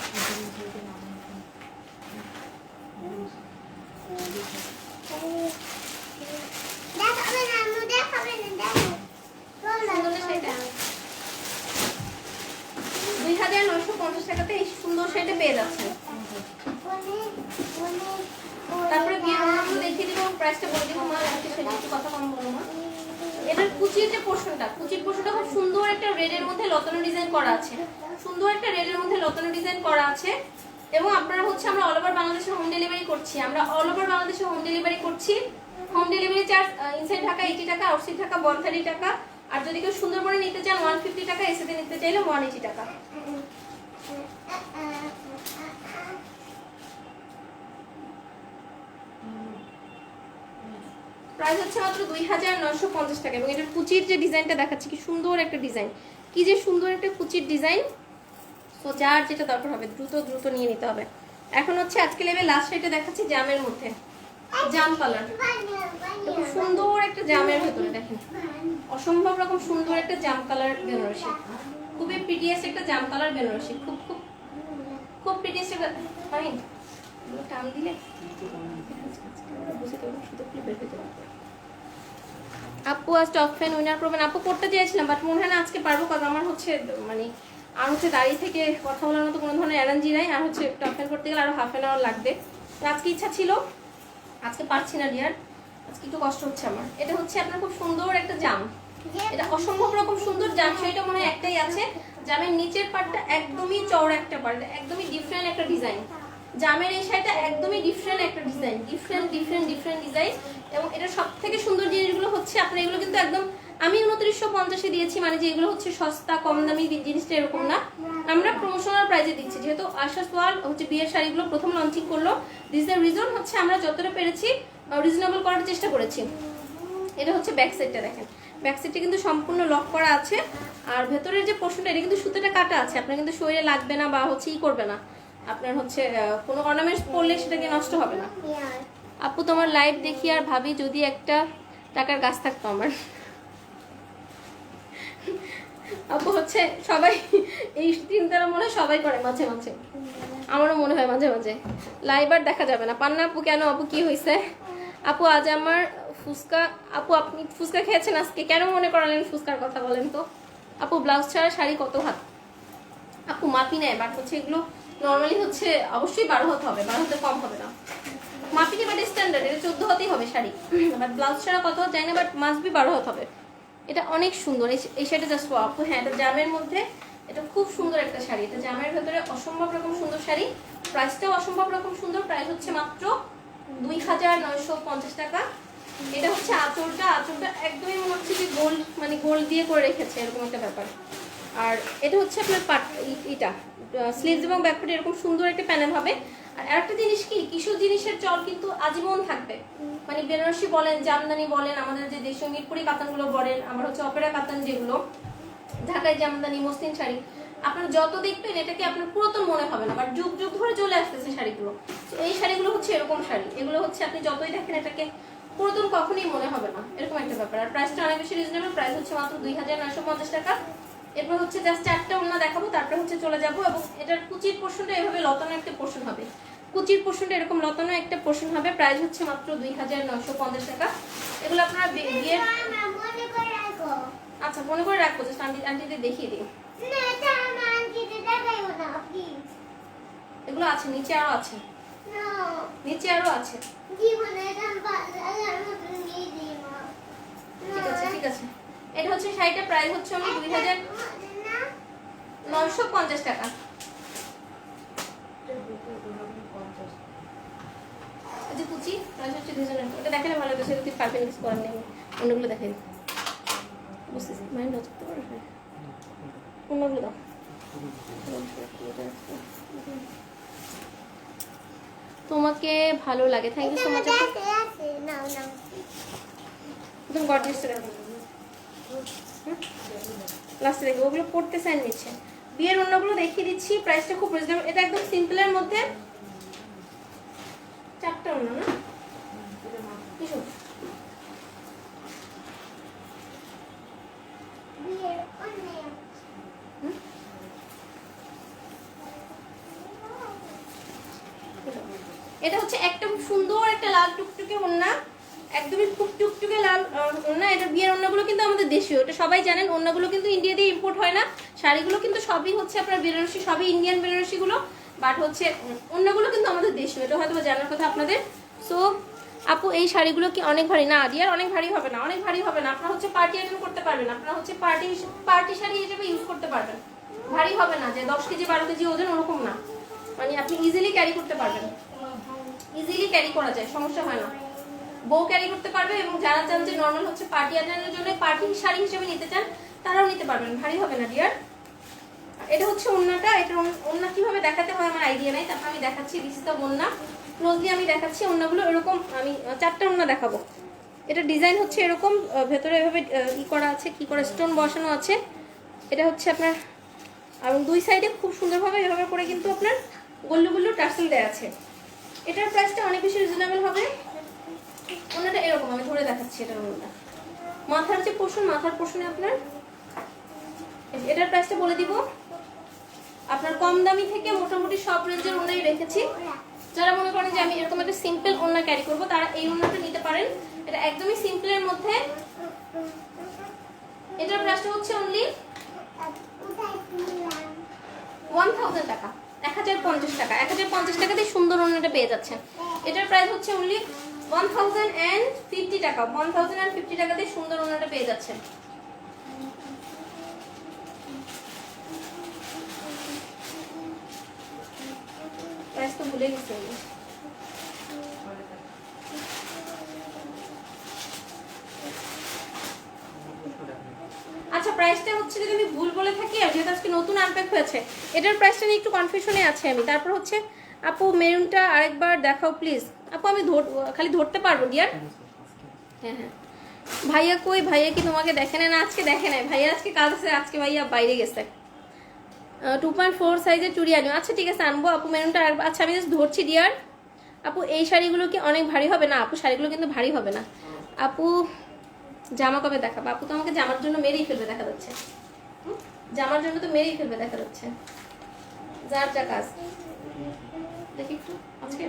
সুন্দর শাড়িটা 2950 টাকাতে এই সুন্দর শাড়িটা পেয়ে যাচ্ছেন। তারপরে বিয়ের অন্যগুলো দেখিয়ে দিব, প্রাইসটা বলে দিব। মা সেটা একটু কথা কম বলো মা। এটার কুচির যে পোর্শনটা, কুচির পোর্শনটা খুব সুন্দর একটা রেডের মধ্যে লতানো ডিজাইন করা আছে, সুন্দর একটা রেডের মধ্যে লতানো ডিজাইন করা আছে। এবং আপনারা হচ্ছে আমরা অল ওভার বাংলাদেশে হোম ডেলিভারি করছি, আমরা অল ওভার বাংলাদেশে হোম ডেলিভারি করছি। Home delivery charge inside Dhaka 80 টাকা, আউটসাইড ঢাকা 130 টাকা। আর যদি কেউ সুন্দরবনে নিতে চান 150 টাকা, এসিতে নিতে চাইলে 180 টাকা। প্রাইস হচ্ছে মাত্র 2950 টাকা। এবং এটার কুচির যে ডিজাইনটা দেখাচ্ছি, কি সুন্দর একটা ডিজাইন, কি যে সুন্দর একটা কুচির ডিজাইন। তো যার যেটা দরকার হবে দ্রুত দ্রুত নিয়ে নিতে হবে। এখন হচ্ছে আজকে লেভেল লাস্ট শাড়িটা দেখাচ্ছি জামের মধ্যে, জাম কালার। খুব সুন্দর একটা জামের ভেতরে দেখেন, অসম্ভব রকম সুন্দর একটা জাম কালার বেনারসি, খুবই প্রিটিয়েস্ট একটা জাম কালার বেনারসি, খুব খুব খুব প্রিটিয়েস্ট একটা। ফাইন টান দিলে আপু আজ টপ ফ্যান উইনার করবেন। আপু করতে চেয়েছিলাম, বাট মনে হয় না আজকে পারবো, কারণ আমার হচ্ছে মানে আর হচ্ছে দাঁড়িয়ে থেকে কথা বলার মতো কোনো ধরনের এনার্জি নাই। আর হচ্ছে টপ ফ্যান করতে গেলে আরো হাফ অ্যান আওয়ার লাগবে। তো আজকে ইচ্ছা ছিল, আজকে পারছি না ডিয়ার, আজকে একটু কষ্ট হচ্ছে আমার। এটা হচ্ছে আপনার খুব সুন্দর একটা জাম, এটা অসম্ভব রকম সুন্দর জাম। সেটা মনে হয় একটাই আছে, জামের নিচের পার্টটা একদমই চওড়া একটা পার্ট, একদমই ডিফারেন্ট একটা ডিজাইন। জামের এই শাড়িটা একদমই ডিফারেন্ট একটা ডিজাইন, ডিফারেন্ট ডিজাইন। এবং এটা সব থেকে সুন্দর জিনিসগুলো হচ্ছে আপনার এগুলো কিন্তু একদম আমি 2950 দিয়েছি, মানে যে এগুলো হচ্ছে সস্তা কম দামি জিনিসটা এরকম না, আমরা প্রমোশনাল প্রাইসে দিচ্ছি। যেহেতু আশা সোয়াল হচ্ছে বিয়ের শাড়িগুলো প্রথম লঞ্চিং করলো, দিস দ্য রিজন হচ্ছে আমরা যতটা পেরেছি রিজনেবল করার চেষ্টা করেছি। এটা হচ্ছে ব্যাক সাইডটা দেখেন, ব্যাক সাইডটা কিন্তু সম্পূর্ণ লক করা আছে। আর ভেতরের যে পোর্শনটা, এটা কিন্তু সুতোটা কাটা আছে, আপনার কিন্তু শরীরে লাগবে না বা হচ্ছে ই করবে না, আপনার হচ্ছে কোনো অর্নামেন্টস পরলে সেটাকে নষ্ট হবে না। আপু তোমার লাইভ দেখি আর ভাবি যদি একটা টাকার গাছ থাকতো আমার। আপু হচ্ছে সবাই এই চিন্তাটা মনে হয় সবাই করে মাঝে মাঝে, আমারও মনে হয় মাঝে মাঝে। লাইভ আর দেখা যাবে না। পান্না আপু কেন আপু কি হয়েছে? আপু আজ আমার ফুচকা, আপু আপনি ফুচকা খেয়েছেন আজকে, কেন মনে করালেন ফুচকার কথা বলেন তো? আপু ব্লাউজ ছাড়া শাড়ি কত হাত? আপু মাপি নেয়, বাট হচ্ছে এগুলো নর্মালি হচ্ছে অবশ্যই 12 হাত হবে, 12 হাতে কম হবে না। মাপিনি বাট স্ট্যান্ডার্ড, এটা 14 হাতেই হবে শাড়ি, বাট ব্লাউজ ছাড়া কত হাত যায় না, বাট মাস্ট বি 12 হাত হবে। এটা অনেক সুন্দর, এই শাড়িটা জাস্ট আপু। হ্যাঁ, এটা জামের মধ্যে, এটা খুব সুন্দর একটা শাড়ি, এটা জামের ভেতরে অসম্ভব রকম সুন্দর শাড়ি। প্রাইসটাও অসম্ভব রকম সুন্দর, প্রাইস হচ্ছে মাত্র 2950 টাকা। এটা হচ্ছে আঁচলটা, আঁচলটা একদমই মনে হচ্ছে যে গোল্ড, মানে গোল্ড দিয়ে করে রেখেছে এরকম একটা ব্যাপার। আর এটা হচ্ছে আপনার এটা স্লিভস এবং ব্যাকপার্ট এরকম সুন্দর একটা প্যানেল হবে। আর একটা জিনিস কি, কিছু জিনিসের চল কিন্তু আজীবন থাকবে, মানে বেনারসি বলেন, জামদানি বলেন, আমাদের যে দেশীয় মিরপুরি কাতানগুলো বলেন, আমার হচ্ছে অপেরা কাতান যেগুলো, ঢাকায় জামদানি, মসলিন শাড়ি, আপনার যত দেখবেন এটাকে আপনার পুরাতন মনে হবে না, বাট যুগ যুগ ধরে চলে আসতেছে শাড়িগুলো। তো এই শাড়িগুলো হচ্ছে এরকম শাড়ি, এগুলো হচ্ছে আপনি যতই দেখেন এটাকে পুরাতন কখনোই মনে হবে না, এরকম একটা ব্যাপার। আর প্রাইসটা অনেক বেশি রিজনেবল, প্রাইস হচ্ছে মাত্র 2950 টাকা। এরপর হচ্ছে জাস্ট চারটা ওড়না দেখাবো, তারপরে হচ্ছে চলে যাবো। এবং এটার কুচির পোর্শনটা এভাবে লতানো একটা পোর্শন হবে, কুচির পোর্শনটা এরকম লতানো একটা পোর্শন হবে। প্রাইস হচ্ছে মাত্র 2950 টাকা। এগুলো আপনারা বিয়ের, আচ্ছা মনে করে রাখবো, জাস্ট আন্টিদের দেখিয়ে দিই। এগুলো আছে, নিচে আরো আছে, নিচে আরো আছে। ঠিক আছে ঠিক আছে। এটা হচ্ছে শাড়িটা, প্রাইস হচ্ছে অনলি 2950 টাকা। যে কুচি প্রাইস হচ্ছে 2000 টাকা। এটা দেখালে ভালো হবে, সেটা তুই পারবে না, কিছু করার নেই, অন্যগুলো দেখাই বুঝতেছি, মাইন্ড নষ্ট করতে পারবে, অন্যগুলো দাও। তোমাকে ভালো লাগে, থ্যাংক ইউ সো মাচ। একদম গর্জিয়াস দেখো, লাস্টে দেখো, ওগুলো পড়তে চাই নিচ্ছে। বিয়ের ওড়নাগুলো দেখিয়ে দিচ্ছি, প্রাইসটা খুব রিজনেবল। এটা একদম সিম্পলের মধ্যে, 4টা ওড়না না কিছু। এটা হচ্ছে একটা খুব সুন্দর একটা লাল টুকটুকে ওড়না, একদমই খুব টুকটুকে লাল ওড়না। এটা বিয়ের ওড়নাগুলো কিন্তু আমাদের দেশীয়, এটা সবাই জানেন। ওড়নাগুলো কিন্তু ইন্ডিয়া দিয়ে ইম্পোর্ট হয় না, শাড়িগুলো কিন্তু সবই হচ্ছে আপনার বেনারসি, সবই ইন্ডিয়ান বেনারসিগুলো, বাট হচ্ছে ওড়নাগুলো কিন্তু আমাদের দেশীয়, এটা হয়তো জানার কথা আপনাদের। সো আপু এই শাড়িগুলো কি অনেক ভারী? না ডিয়ার, অনেক ভারী হবে না, অনেক ভারী হবে না। আপনারা হচ্ছে পার্টি অ্যাটেন্ড করতে পারবেন, আপনারা হচ্ছে পার্টি শাড়ি হিসেবে ইউজ করতে পারবেন। ভারী হবে না যে 10 কেজি 12 কেজি ওজন, ওরকম না। মানে আপনি ইজিলি ক্যারি করতে পারবেন, ইজিলি ক্যারি করা যায়, সমস্যা হয় না। বউ ক্যারি করতে পারবে, এবং যারা চান যে নর্মাল হচ্ছে পার্টি অ্যাটেন্ডের জন্য পার্টি শাড়ি হিসেবে নিতে চান, তারাও নিতে পারবেন, ভারী হবে না ডিয়ার। এটা হচ্ছে ওড়নাটা। এটা ওড়না কিভাবে দেখাতে হয় আমার আইডিয়া নাই, তারপর আমি দেখাচ্ছি। দিস ইজ দ্য ওড়না, ক্লোজলি আমি দেখাচ্ছি। ওড়নাগুলো এরকম, আমি 4টা ওড়না দেখাবো। এটা ডিজাইন হচ্ছে এরকম, ভেতরে এভাবে ই করা আছে, কি করে স্টোন বসানো আছে। এটা হচ্ছে আপনার, এবং 2 সাইডে খুব সুন্দরভাবে এভাবে করে কিন্তু আপনার গল্লু গল্লু টার্সেল দেওয়া আছে। এটার প্রাইসটা অনেক বেশি রিজনেবল হবে। ওনাটা এরকম, আমি ধরে দেখাচ্ছি। এটার ওনাটা মাথার যে পোর্শন, মাথার পোর্শনে আপনার, এটার প্রাইসটা বলে দিব। আপনার কম দামি থেকে মোটামুটি সব রেঞ্জের ওনাই রেখেছি। যারা মনে করেন যে আমি এরকম একটা সিম্পল ওড়না ক্যারি করবো, তারা এই ওড়নাটা নিতে পারেন। এটা একদমই সিম্পলের মধ্যে। এটার প্রাইসটা হচ্ছে অনলি 1000 টাকা, 1050 টাকা। 1050 টাকা দিয়ে সুন্দর ওড়নাটা পেয়ে যাচ্ছেন। এটার প্রাইস হচ্ছে অনলি 1050 টাকা। 1050 টাকা দিয়ে সুন্দর ওড়নাটা পেয়ে যাচ্ছেন। প্রাইস তো ভুলে গেছি। আচ্ছা, প্রাইসটা হচ্ছে যদি আমি ভুল বলে থাকি, আর যেহেতু আজকে নতুন আনপ্যাক হয়েছে, এটার প্রাইসটা নিয়ে একটু কনফিউশনে আছে আমি। তারপর হচ্ছে আপু মেরুনটা আরেকবার দেখাও প্লিজ। আপু আমি খালি ধরতে পারবো ডিয়ার? হ্যাঁ হ্যাঁ। ভাইয়া কই? ভাইয়া কি তোমাকে দেখে না? আজকে দেখে নাই ভাইয়া, আজকে কাজ আছে, আজকে ভাইয়া বাইরে গেছে। 2.4 সাইজের চুড়ি আনিও। আচ্ছা ঠিক আছে, আনবো আপু মেরুনটা। আচ্ছা আমি জাস্ট ধরছি ডিয়ার। আপু এই শাড়িগুলো কি অনেক ভারী হবে? না আপু, শাড়িগুলো কিন্তু ভারী হবে না। আপু জামা কবে দেখাবো? আপু তো আমাকে জামার জন্য মেরেই ফেলবে দেখা যাচ্ছে, জামার জন্য তো মেরেই ফেলবে দেখা যাচ্ছে। যার যা কাজ। দেখি একটু আজকে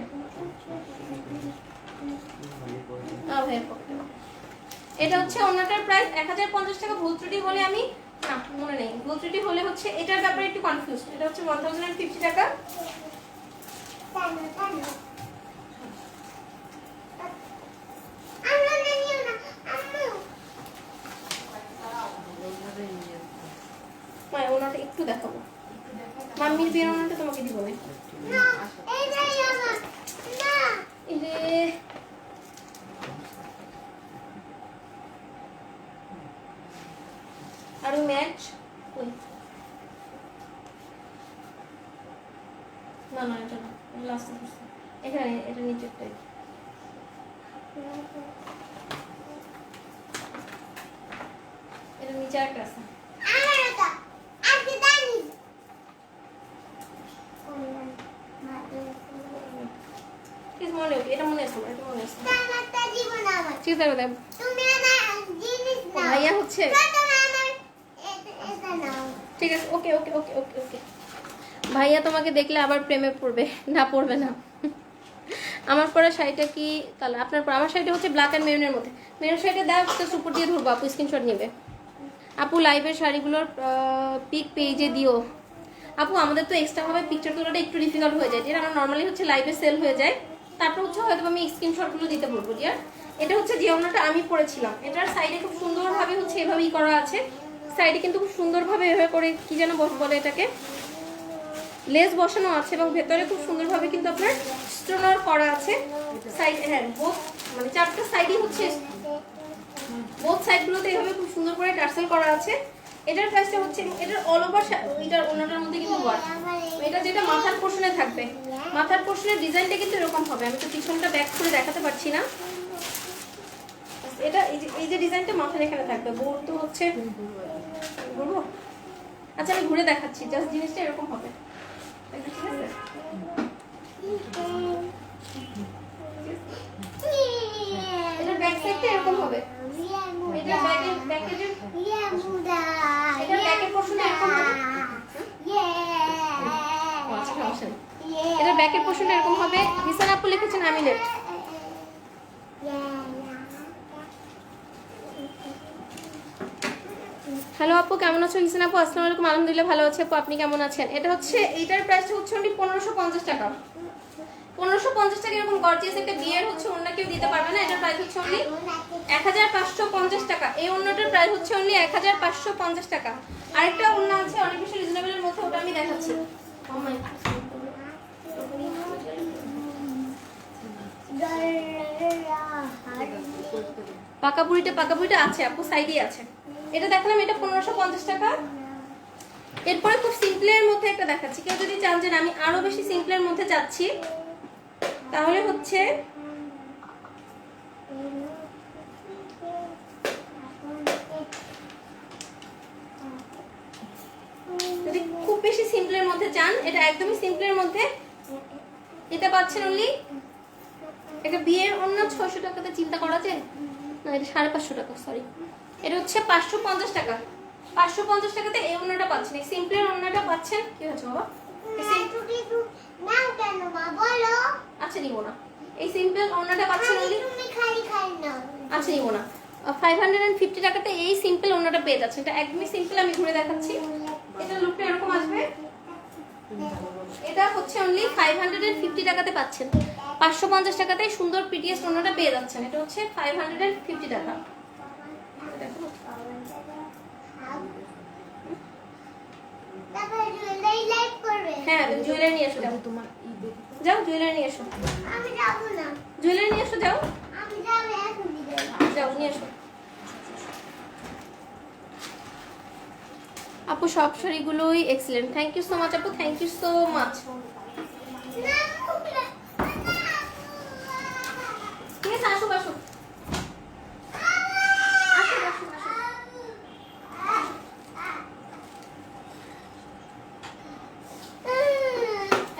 এটা হচ্ছে ওনাটার প্রাইস 1050 টাকা। ভুল ত্রুটি হলে আমি, না মনে নেই, ভুল ত্রুটি হলে হচ্ছে এটার ব্যাপারে একটু কনফিউজ। এটা হচ্ছে 1050 টাকা। ওনাটা একটু দেখাবো, মাম্মির বিয়ের ওনাটা তোমাকে দিব না। আর ম্যাচ না না, এটা না, লাস্ট এখানে, এটা নিচেরটাই। এটা নিচে একটা আছে। মনে এটা মনে আছে, এটা মনে আছে। ঠিক আছে ভাইয়া হচ্ছে, ঠিক আছে, ওকে ওকে ওকে ওকে ওকে। ভাইয়া তোমাকে দেখলে আবার প্রেমে পড়বে। না পড়বে না। আমার পরা শাড়িটা কি কালার? আপনার পরা আমার শাড়িটা হচ্ছে ব্ল্যাক অ্যান্ড মেরুনের মধ্যে। মেরুন শাড়িটা দেওয়া তো সুপার দিয়ে ধরবো, আপু স্ক্রিনশট নেবে। আপু লাইভের শাড়িগুলোর পিক পেজে দিও। আপু আমাদের তো এক্সট্রাভাবে পিকচার তোলাটা একটু ডিফিকাল্ট হয়ে যায়, যেটা আমার নর্মালি হচ্ছে লাইভে সেল হয়ে যায়। তারপর হচ্ছে হয়তো আমি স্ক্রিনশটগুলো দিতে বলবো ডিয়ার। এটা হচ্ছে যে ওনাটা আমি পরেছিলাম, এটার সাইডে খুব সুন্দরভাবে হচ্ছে এভাবেই করা আছে। সাইডে কিন্তু খুব সুন্দরভাবে এভাবে করে কি যেন বলে এটাকে, লেস বসানো আছে, এবং ভেতরে খুব সুন্দরভাবে কিন্তু আপনার স্টোনার করা আছে সাইড। হ্যাঁ, বোথ মানে 4টা সাইডই হচ্ছে, বোথ সাইডগুলোতে এভাবে খুব সুন্দর করে টার্সেল করা আছে। এটার প্রাইসটা হচ্ছে, এটার অল ওভার এটার ওনাটার মধ্যে কিন্তু ওয়ার্ক। এটা যেটা মাথার পোর্শনে থাকবে, মাথার পোর্শনের ডিজাইনটা কিন্তু এরকম হবে। আমি তো পিছনটা ব্যাক করে দেখাতে পারছি না। এটা এই যে ডিজাইনটা মাথার এখানে থাকবে। বোর তো হচ্ছে বলবো, আচ্ছা আমি ঘুরে দেখাচ্ছি, জাস্ট জিনিসটা এরকম হবে, ঠিক আছে? এটার ব্যাক সাইডটা এরকম হবে, এটা ব্যাকের পোর্শনটা এরকম হবে। এটার ব্যাকের পোর্শনটা এরকম হবে। হিসান আপু লিখেছেন আমিলেট। হ্যালো আপু, কেমন আছো? হিসান আপু আসসালামু আলাইকুম। আলহামদুলিল্লাহ ভালো আছি আপু, আপনি কেমন আছেন? এটা হচ্ছে, এইটার প্রাইস হচ্ছে অনলি 1550 টাকা। 1550 টাকা। এরকম গর্জিয়াস একটা বিয়ের হচ্ছে অন্য কেউ দিতে পারবে না। এটার প্রাইস হচ্ছে অনলি 1550 টাকা। এই অন্যটার প্রাইস হচ্ছে অনলি 1550 টাকা। আরেকটা অন্য আছে অনেক বেশি রিজনেবলের মধ্যে, ওটা আমি দেখাচ্ছি। পাকা বুড়িটা আছে আপু, সাইডে আছে। এটা দেখলাম, এটা 1550 টাকা। এরপরে খুব সিম্পলের মধ্যে একটা দেখাচ্ছি। কেউ যদি চান যে আমি আরো বেশি সিম্পলের মধ্যে যাচ্ছি, তাহলে হচ্ছে যদি খুব বেশি সিম্পলের মধ্যে চান, এটা একদমই সিম্পলের মধ্যে, এটা পাচ্ছেন অনলি, এটা বিয়ের অন্য 600 টাকাতে চিন্তা করা যায় না, এটা 550 টাকা, সরি। এটা হচ্ছে 550 টাকা। 550 টাকাতে এই অন্যটা পাচ্ছেন, এই সিম্পলের অন্যটা পাচ্ছেন। কি হচ্ছে বাবা? আচ্ছা নিব না, এই সিম্পল অন্যটা পাচ্ছেন অনলি, আচ্ছা নিব না। 550 টাকাতে এই সিম্পল অন্যটা পেয়ে যাচ্ছেন। এটা একদমই সিম্পল, আমি ঘুরে দেখাচ্ছি। এটা লুকটা এরকম আসবে। এটা হচ্ছে অনলি 550 টাকাতে পাচ্ছেন। 550 টাকাতে সুন্দর পিটিএস অন্যটা পেয়ে যাচ্ছেন। এটা হচ্ছে 550 টাকা। দেখো হ্যাঁ, জুয়েলারি নিয়ে এসো, যাও তোমার, যাও জুয়েলারি নিয়ে এসো। আমি যাব না, জুয়েলারি নিয়ে এসো, যাও। আমি যাব এখন, যাও নিয়ে এসো। আপু সব শাড়িগুলোই excellent, thank you so much আপু, থ্যাংক ইউ সো মাচ। ঠিক আছে, আসো আসো।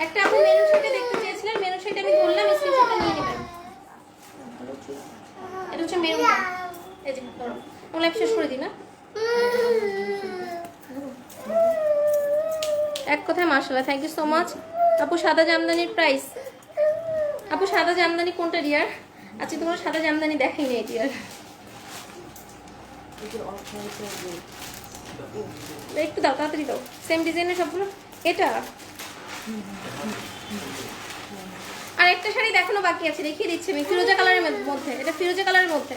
একটা আপু মেনু শাড়ি দেখতে চেয়েছিলেন, মেনু শাড়িটা আমি বললাম স্ক্রিনশটটা নিয়ে নেবেন। এটা হচ্ছে মেরুনটা, এই যে ধরো, ওগুলো শেষ করে দিই না। এক কথায় মাশাআল্লাহ, থ্যাংক ইউ সো মাচ আপু। সাদা জামদানির প্রাইস, আপু সাদা জামদানি কোনটা ডিয়ার? আচ্ছা তোমার সাদা জামদানি দেখাই নেই ডিয়ার, একটু দাও, তাড়াতাড়ি দাও। সেম ডিজাইনের সবগুলো। এটা আর একটা শাড়ি দেখানো বাকি আছে, দেখিয়ে দিচ্ছি আমি, ফিরোজা কালারের মধ্যে। এটা ফিরোজা কালারের মধ্যে।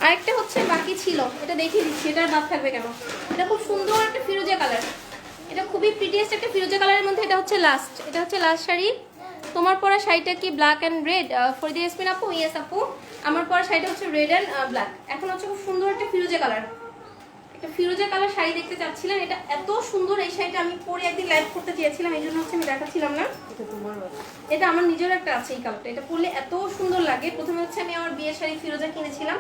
আরেকটা হচ্ছে বাকি ছিল, এটা দেখিয়ে দিচ্ছি, এটা বাদ থাকবে কেন। এটা খুব সুন্দর একটা ফিরোজা কালার, এটা খুবই প্রিটিয়েস্ট একটা ফিরোজা কালারের মধ্যে। এটা হচ্ছে লাস্ট, এটা হচ্ছে লাস্ট শাড়ি। তোমার পরা শাড়িটা কি black and red? Farida Yasmin আপু, ইয়েস আপু, আমার পরা শাড়িটা হচ্ছে রেড অ্যান্ড ব্ল্যাক। এখন হচ্ছে খুব সুন্দর একটা ফিরোজা কালার, একটা ফিরোজা কালার শাড়ি দেখতে চাচ্ছিলেন। এটা এত সুন্দর, এই শাড়িটা আমি পরে একদিন লাইভ করতে চেয়েছিলাম, এই জন্য হচ্ছে আমি দেখাচ্ছিলাম না। এটা আমার নিজের একটা আছে এই কালারটা, এটা পরলে এত সুন্দর লাগে। প্রথমে হচ্ছে আমি আমার বিয়ের শাড়ি ফিরোজা কিনেছিলাম,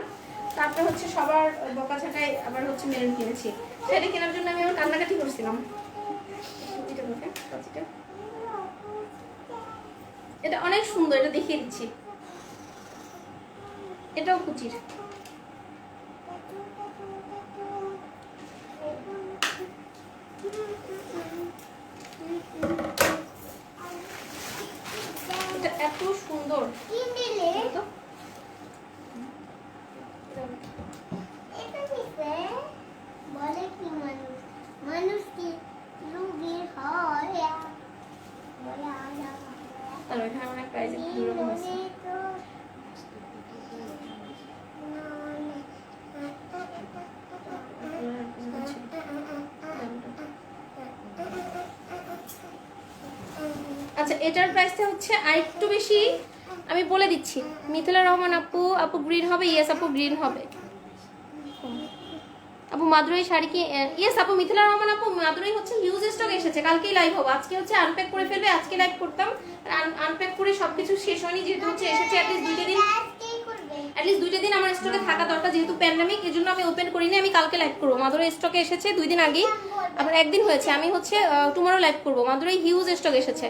তারপরে হচ্ছে সবার বকাঝাটায় আবার হচ্ছে মেরুন কিনেছি। শাড়ি কেনার জন্য আমি আমার কান্নাকাটি করছিলাম। এটা অনেক সুন্দর, এটা দেখিয়ে দিচ্ছি। এটাও কুচির। এটা এত সুন্দর, বলে কি মানুষ, মানুষ কি রুগী হয়? বলে আর এখানে অনেক প্রাইস দুরকম আছে। আচ্ছা এটার প্রাইসটা হচ্ছে আরেকটু বেশি, আমি বলে দিচ্ছি। মিথিলা রহমান আপু, আপু গ্রিন হবে? ইয়েস আপু গ্রিন হবে। আপু মাদুরাই শাড়ি কি? ইয়েস আপু, মিথিলা রহমান আপু, মাদুরাই হচ্ছে হিউজ স্টক এসেছে, কালকেই লাইভ হবে। আজকে হচ্ছে আনপ্যাক করে ফেলবে, আজকে লাইভ করতাম, আনপ্যাক করে সবকিছু শেষ হয়নি, যেহেতু হচ্ছে এসেছে অ্যাটলিস্ট 2টা দিন, অ্যাটলিস্ট 2টা দিন আমার স্টকে থাকা দরকার, যেহেতু প্যান্ডামিক, এই জন্য আমি ওপেন করিনি। আমি কালকে লাইভ করবো। মাদুরাই স্টকে এসেছে 2 দিন আগেই, আবার একদিন হয়েছে। আমি হচ্ছে টুমরো লাইভ করবো। মাদুরাই হিউজ স্টক এসেছে।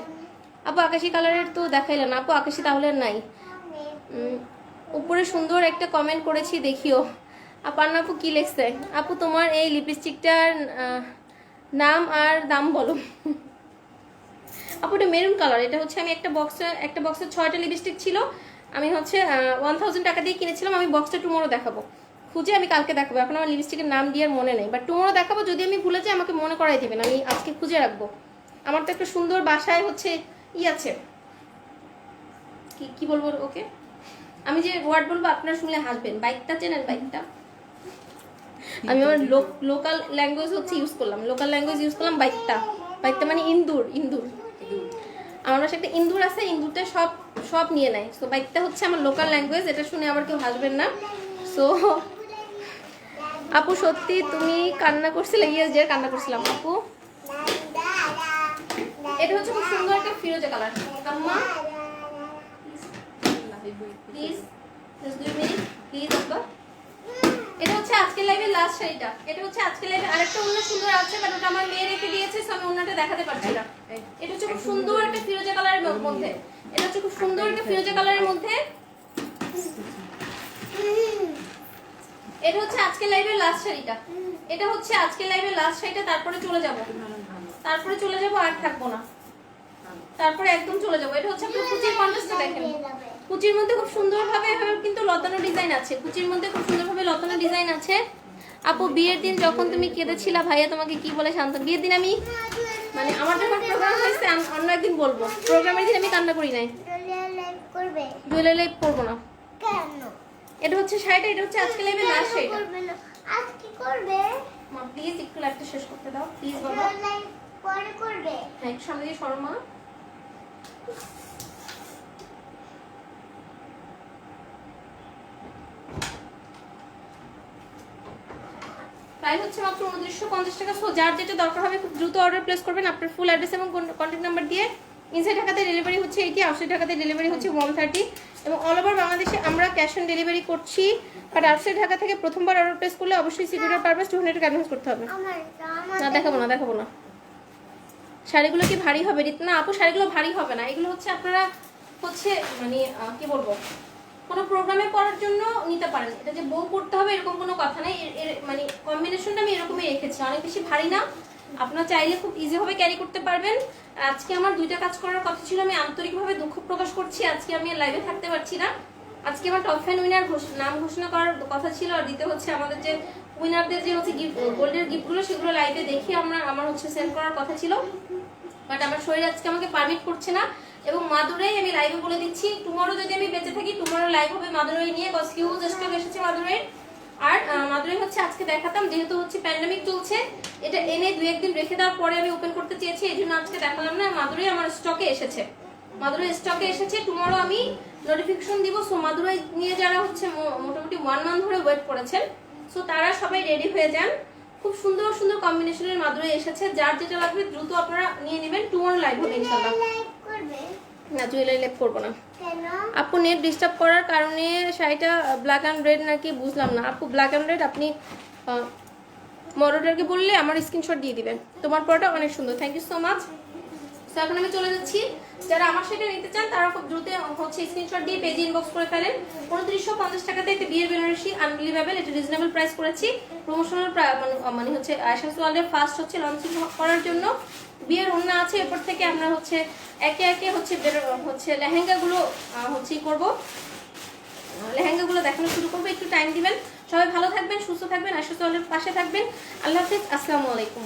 আপু আকাশি কালারের তো দেখাইলেন না আপু, আকাশি তাহলে নাই। উপরে সুন্দর একটা কমেন্ট করেছি, দেখিও। আপান্না আপু কি লিখছে? আপু তোমার এই লিপস্টিকটার নাম আর দাম বলো। আপু এটা মেরুন কালার, এটা হচ্ছে আমি একটা বক্সে 6টা লিপস্টিক ছিল, আমি হচ্ছে 1000 টাকা দিয়ে কিনেছিলাম। আমি বক্সটা টুমরো দেখাবো, খুঁজে আমি কালকে দেখাবো। এখন আমার লিপস্টিকের নাম দিয়ে আর মনে নেই, বাট টুমরো দেখাবো। যদি আমি ভুলে যাই আমাকে মনে করাই দিবেন, আমি আজকে খুঁজে রাখবো। আমার তো একটা সুন্দর বাসায় হচ্ছে আছে, কি বলবো ওকে, আমি যে ওয়ার্ড বলবো আপনারা শুনলে হাসবেন। বাইকটা চেনেন? বাইকটা আমি আমার লোকাল ল্যাঙ্গুয়েজ হচ্ছে ইউজ করলাম, বাইকটা মানে ইন্দুর। আমার বাসায় একটা ইন্দুর আছে, ইন্দুরটা সব নিয়ে নেয়। সো বাইকটা হচ্ছে আমার লোকাল ল্যাঙ্গুয়েজ, এটা শুনে আবার কেউ হাসবেন না। সো আপু সত্যি তুমি কান্না করছিলে? ইয়েস ডিয়ার, কান্না করছিলাম আপু। এটা হচ্ছে খুব সুন্দর একটা ফিরোজা কালার। আম্মা প্লিজ 2 মিনিট প্লিজ আব্বা। এটা হচ্ছে আজকের লাইভের লাস্ট শাড়িটা। এটা হচ্ছে আজকের লাইভে আরেকটা ওড়না সুন্দর আছে, বাট ওটা আমার মেয়ে রেখে দিয়েছে, সো আমি ওড়নাটা দেখাতে পারছি না। এটা হচ্ছে খুব সুন্দর একটা ফিরোজা কালারের মধ্যে, এটা হচ্ছে আজকের লাইভের লাস্ট শাড়িটা। তারপরে চলে যাব আর থাকবো না, তারপরে একদম চলে যাবো। এটা হচ্ছে আপনার কুচির কন্ট্রাস্টটা দেখেন, কুচির মধ্যে খুব সুন্দরভাবে এভাবে কিন্তু লতানো ডিজাইন আছে। আপু বিয়ের দিন যখন তুমি কেঁদেছিলা ভাইয়া তোমাকে কি বলে শান্ত? বিয়ের দিন আমি মানে আমার যখন প্রোগ্রাম হয়েছে, আমি অন্য একদিন বলবো, প্রোগ্রামের দিন আমি কান্না করি নাই। জুয়েলারি লাইভ করবো না কেন? এটা হচ্ছে শাড়িটা, এটা হচ্ছে আজকে লাইভের লাস্ট শাড়িটা। আজ কি করবে মা প্লিজ একটু লাইভটা শেষ করতে দাও প্লিজ বাবা। পরে করবে। হ্যাঁ একটু সামনে দিয়ে শর্মা। প্রাইস হচ্ছে মাত্র 2950 টাকা। সো যার যেটা দরকার হবে খুব দ্রুত অর্ডার প্লেস করবেন আপনার ফুল অ্যাড্রেস এবং কন্ট্যাক্ট নাম্বার দিয়ে। ইনসাইড ঢাকাতে ডেলিভারি হচ্ছে 80, আউটসাইড ঢাকাতে ডেলিভারি হচ্ছে 130, এবং অল ওভার বাংলাদেশে আমরা ক্যাশ অন ডেলিভারি করছি। বাট আউটসাইড ঢাকা থেকে প্রথমবার অর্ডার প্লেস করলে অবশ্যই সিকিউরিটি পারপাস 200 টাকা অ্যাডভান্স করতে হবে। না দেখাবো না। শাড়িগুলো কি ভারী হবে? না আপু শাড়িগুলো ভারী হবে না, এগুলো হচ্ছে আপনারা হচ্ছে মানে কি বলবো, কোনো প্রোগ্রামে পরার জন্য নিতে পারেন। এটা যে বউ করতে হবে এরকম কোনো কথা নেই, মানে কম্বিনেশনটা আমি এরকমই রেখেছি, অনেক বেশি ভারী না, আপনারা চাইলে খুব ইজিভাবে ক্যারি করতে পারবেন। আজকে আমার 2টা কাজ করার কথা ছিল, আমি আন্তরিকভাবে দুঃখ প্রকাশ করছি আজকে আমি লাইভে থাকতে পারছি না। আজকে আমার টপ ফ্যান উইনার নাম ঘোষণা করার কথা ছিল, আর দিতে হচ্ছে আমাদের যে উইনারদের যে হচ্ছে গিফট, গোল্ডের গিফটগুলো, সেগুলো লাইভে দেখে আমার হচ্ছে সেন্ড করার কথা ছিল, বাট আমার শরীর আজকে আমাকে পারমিট করছে না। এবং মাদুরাই আমি লাইভে বলে দিচ্ছি, টুমরো যদি আমি বেঁচে থাকি, টুমরো লাইভ হবে মাদুরাই নিয়ে, কজ হিউজ স্টক এসেছে মাদুরাই। আর মাদুরাই হচ্ছে আজকে দেখাতাম, যেহেতু হচ্ছে প্যান্ডামিক চলছে, এটা এনে 2-1 দিন রেখে দেওয়ার পরে আমি ওপেন করতে চেয়েছি, এই জন্য আজকে দেখালাম না। মাদুরাই আমার স্টকে এসেছে, টুমরো আমি নোটিফিকেশন দিব। সো মাদুরাই নিয়ে যারা হচ্ছে মোটামুটি 1 মান্থ ধরে ওয়েট করেছেন, সো তারা সবাই রেডি হয়ে যান। খুব সুন্দর সুন্দর কম্বিনেশনের মাদুরাই এসেছে, যার যেটা লাগবে দ্রুত আপনারা নিয়ে নেবেন। টুমরো লাইভ হবে ইনশাআল্লাহ। না জুয়েলারি লাইভ করবো না। আপু নেট ডিস্টার্ব করার কারণে শাড়িটা ব্ল্যাক অ্যান্ড রেড নাকি বুঝলাম না। আপু ব্ল্যাক অ্যান্ড রেড আপনি মডেলারকে বললে আমার স্ক্রিনশট দিয়ে দিবেন। তোমার পরটা অনেক সুন্দর, থ্যাংক ইউ সো মাচ। তো এখন আমি চলে যাচ্ছি, যারা আমার সেটা নিতে চান তারা খুব দ্রুত হচ্ছে স্ক্রিনশট দিয়ে পেজে ইনবক্স করে ফেলেন। 2950 টাকাতে একটা বিয়ের বেনারসি আনবিলিভেবল, এটা রিজনেবল প্রাইস করেছি। প্রমোশনাল মানে হচ্ছে আয়শাস ওয়ার্ল্ডের ফার্স্ট হচ্ছে লঞ্চিং করার জন্য। বিয়ের ওড়না আছে, এরপর থেকে আমরা হচ্ছে একে একে হচ্ছে লেহেঙ্গাগুলো হচ্ছে করবো, লেহেঙ্গাগুলো দেখানো শুরু করবো। একটু টাইম দিবেন। সবাই ভালো থাকবেন, সুস্থ থাকবেন, আয়শাস ওয়ার্ল্ডের পাশে থাকবেন। আল্লাহ হাফিজ, আসসালামু আলাইকুম।